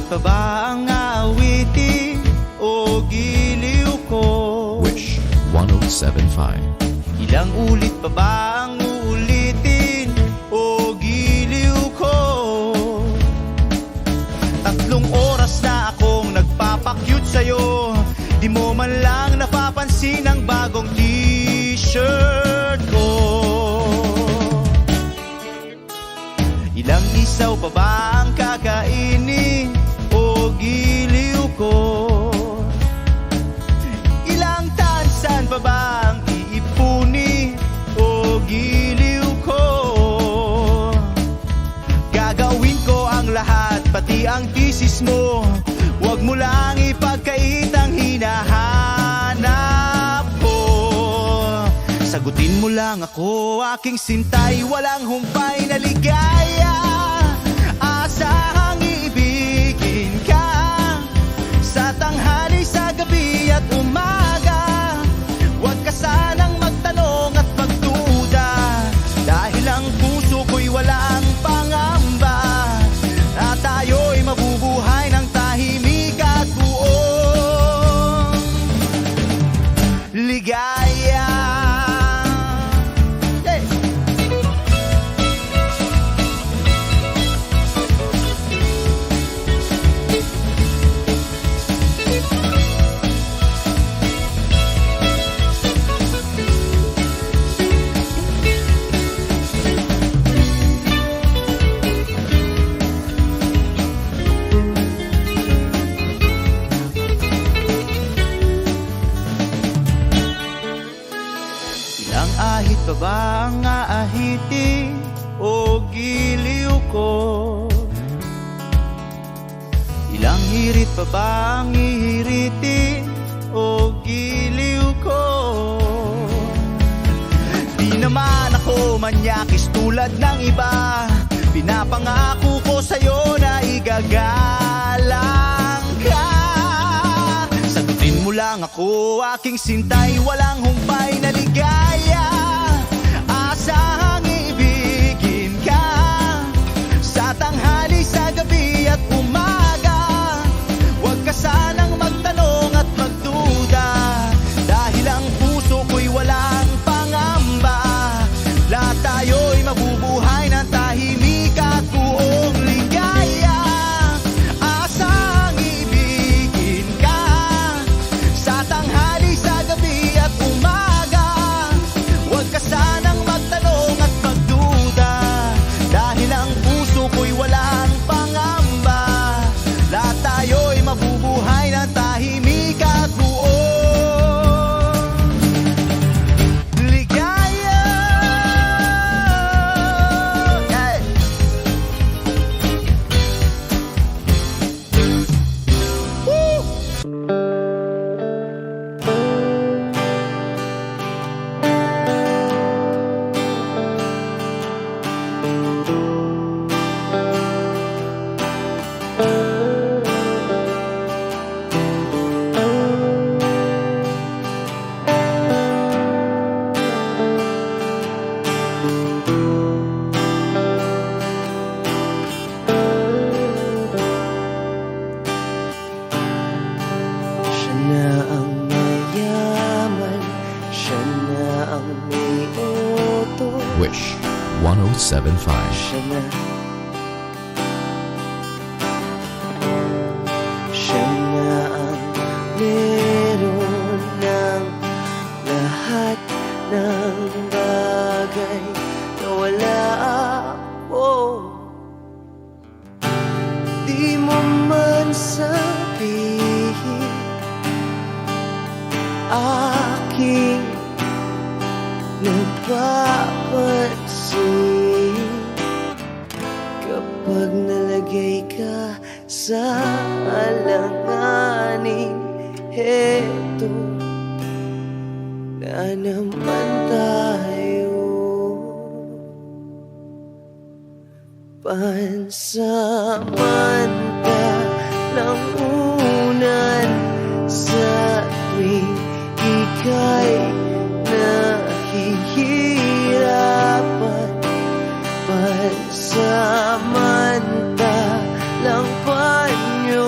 pa ba ang aawitin o giliw ko? Wish 1075. Ilang ulit pa ba ang uulitin o giliw ko? 3 oras na akong nagpapakyut sa'yo, di mo man lang napapansin ang bagong t-shirt ko. Ilang isaw pa ba ang kakainin o giliw ko? Ilang tansan pa ba ang iipuni o giliw ko? Gagawin ko ang lahat, pati ang thesis mo. Huwag mo lang ipagkait ang hinahanap ko. Sagutin mo lang ako, aking sintay, walang humpay na ligaya. Asahang iibigin ka sa tanghali, sa gabi at umaga. Huwag ka sanang magtanong at magduda, dahil ang puso ko'y walang pangamba, na tayo'y mabubuhay ng tahimik at buong ligaya. Hey! Ilang ahit pa ba ang aahitin o giliw ko? Ilang hirit pa ba ang ihiritin o giliw ko? Di naman ako manyakis tulad ng iba, pinapangako ko sa'yo na igagalang ka. Sagutin mo lang ako, aking sintay, walang humpay na ligaya. Asahang ibigin ka sa tanghali, sa gabi at umaga. Huwag ka sanang magtanong at magduda, dahil ang puso ko'y walang pangamba. Lahat tayo'y mabubuhay ng tahimik at buong ligaya. Asahang ibigin ka sa tanghali, sa gabi at umaga. Huwag ka sanang magtanong at magduda, dahil ang puso ko'y walang pangamba. Lahat tayo'y mabubuhay ng tahimik at buong ligaya. Hey! Woo! Siya na ang mayaman, siya na ang may utos. Wish 1075. Siya na, siya na ang meron ng lahat ng bagay na wala ako. Di mo man sabihin, aking napapansin, kapag nalagay ka sa alanganin. Heto na naman tayo, pansamantalang unan sa tuwing ika'y nahihirapan. Pansamantalang panyo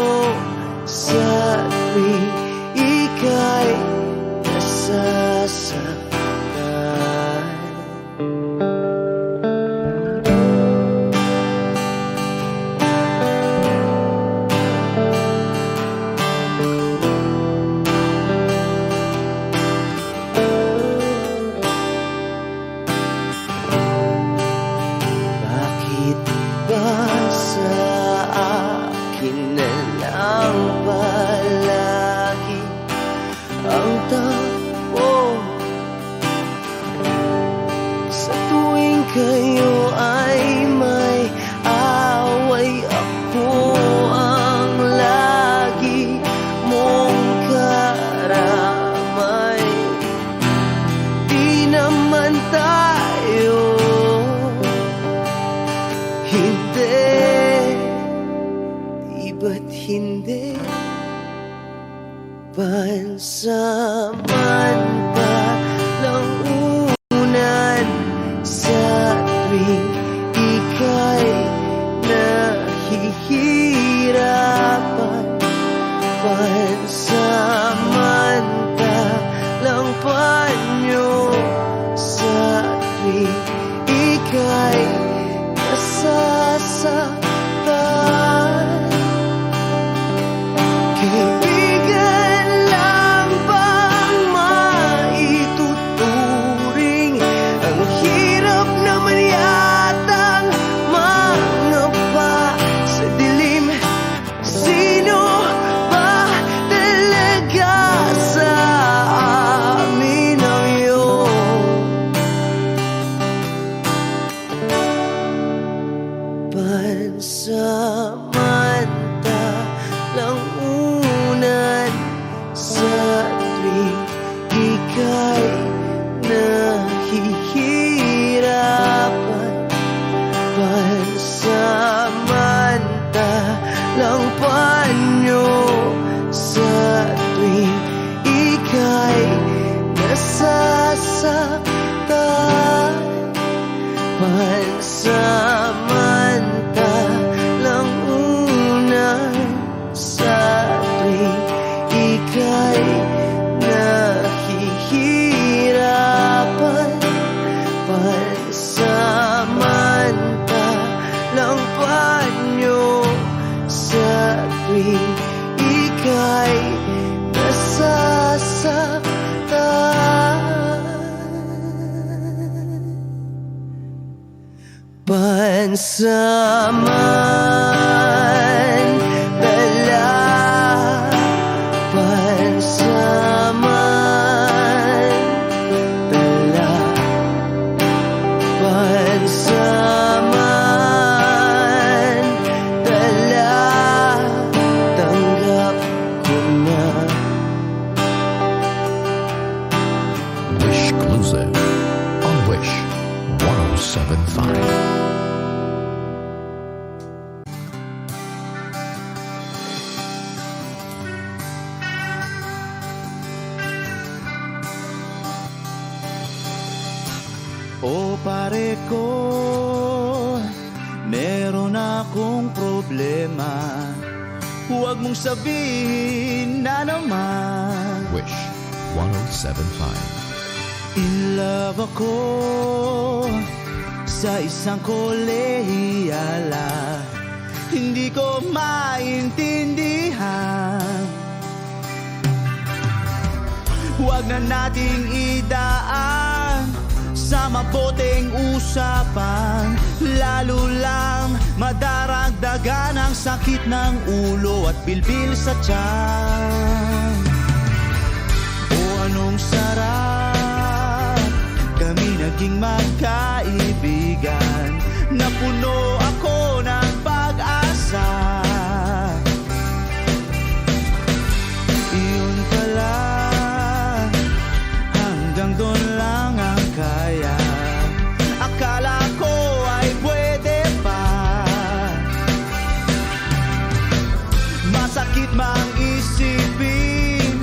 Di ba't hindi? Pansamantalang unan sa tuwing ika'y nahihirapan. Pansamantalang panyo sa tuwing ika'y nasasaktan. Kaibigan lang bang maituturing? Ang hirap naman yatang mangapa sa dilim. Sino ba talaga sa amin ang iyong pansamantalang unan sa tuwing ika'y nahihirapan? Pansamantalang panyo sa tuwing ika'y nasasaktan. Pansamantalang unan sa tuwing ika'y nahihirapan. Pansamantalang panyo sa tuwing ika'y nasasaktan. Pansamantala, pansamantala, pansamantala, tanggap ko na. Wish Exclusive on Wish 107.5. O pare ko, meron akong problema. Huwag mong sabihin na naman. Wish 107.5. In love ako sa isang kolehiyala. Hindi ko maintindihan. Huwag na nating idaan sa maboteng usapan, lalo lang madaragdagan ang sakit ng ulo at bilbil sa tiyan. O anong sarap kami naging magkaibigan, na puno ako ng pag-asa. Iyon pala, hanggang doon lang ang kaya. Akala ko ay pwede pa. Masakit mang isipin,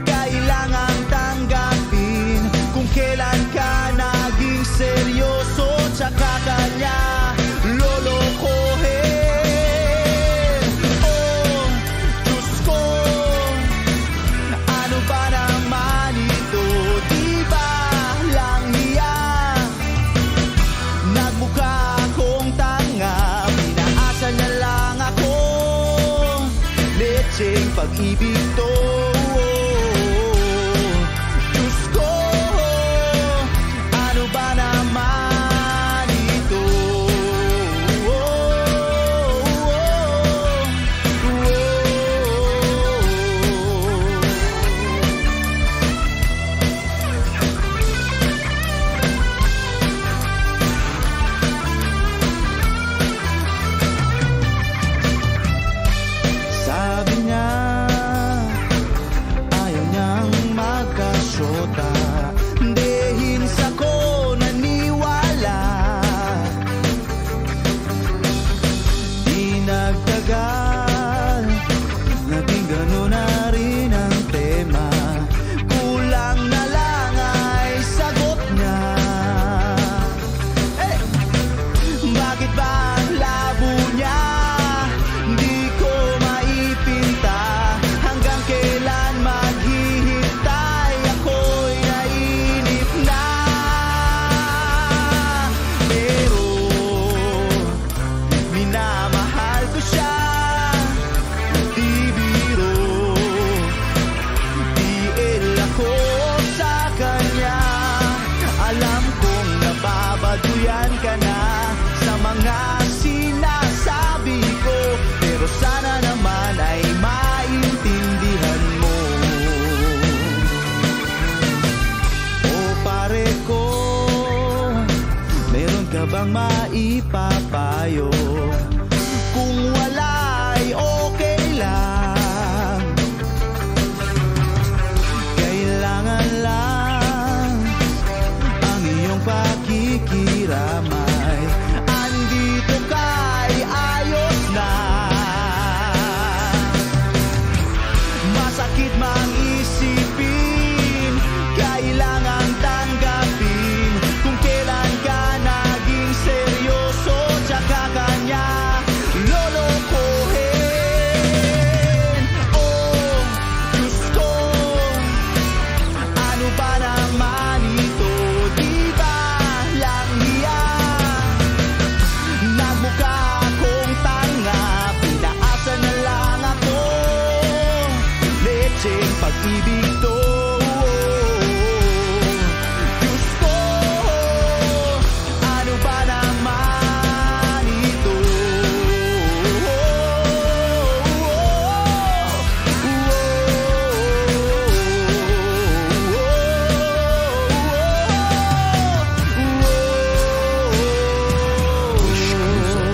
kailangan tanggapin kung kailan ka naging seryoso, tsaka kanya lolo. tagal, naging gano'n na rin ang tema. Kulang na lang ay sagot niya. Bakit ba ang labo niya? Di ko maipinta. Hanggang kailan maghihintay? Ako'y nainip na. Pero minamahal ko siya. Di biro, tiil ako sa kanya. Alam kong nababaduyan ka na sa mga sinasabi ko, pero sana naman ay maintindihan mo. O pare ko, meron ka bang maipapayo? Kung wala ay okay lang. Kailangan lang ang iyong pakikiramay. Andito ka'y ayos na. Masakit mang isipin, kailangan tanggapin. Kung kailan ka naging seryoso, tsaka kanya lolokohin. Oh, Diyos ko, ano ba naman ito? Di ba lang hiya? Nagmukha akong tanga, pinaasa na lang ako. Lecheng pag-ibig to. Diyos ko, ano ba naman ito? Wish Cruiser.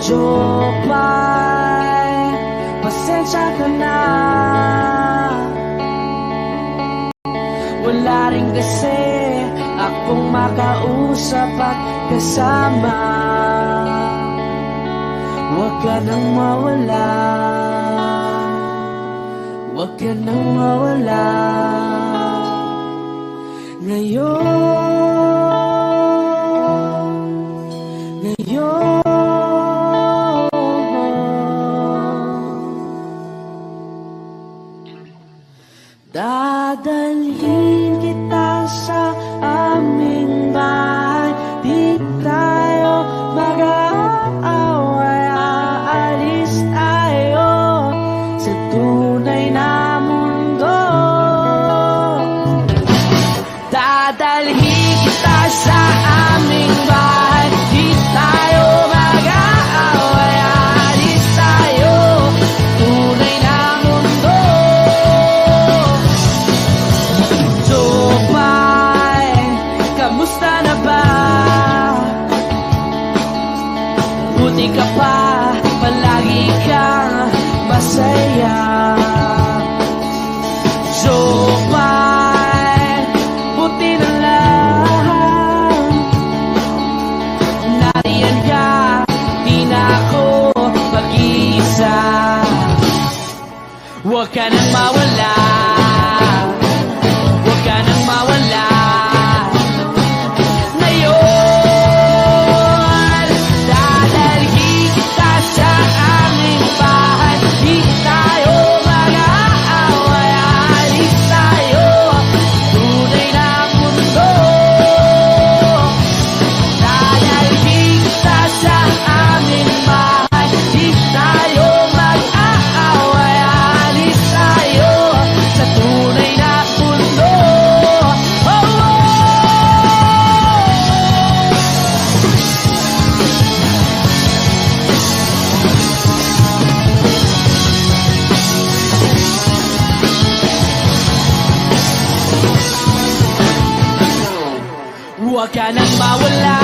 Jopay, pasensya ka na. Wala rin kasi akong makausap at kasama. Huwag ka nang mawala, huwag ka nang mawala. Ngayon dadalhin kita sa aming bahay. Di tayo mag-aaway, aalis tayo sa tunay na mundo. Dadalhin kita sa aming bahay. Di tayo mag-aaway, aalis tayo tunay na mundo. Jopay, kamusta na ba? Buti ka pa, palagi kang masaya. Jopay, buti na lang nariyan ka, di na ako mag-iisa. Huwag ka nang mawala, huwag ka nang mawala. Ngayon, dadalhin kita sa aming bahay. Di tayo mag-aaway, aalis tayo tunay na mundo. Dadalhin kita sa aming bahay. Di tayo mag-aaway, aalis tayo sa tunay na mundo. Oh, oh. Huwag ka nang mawala,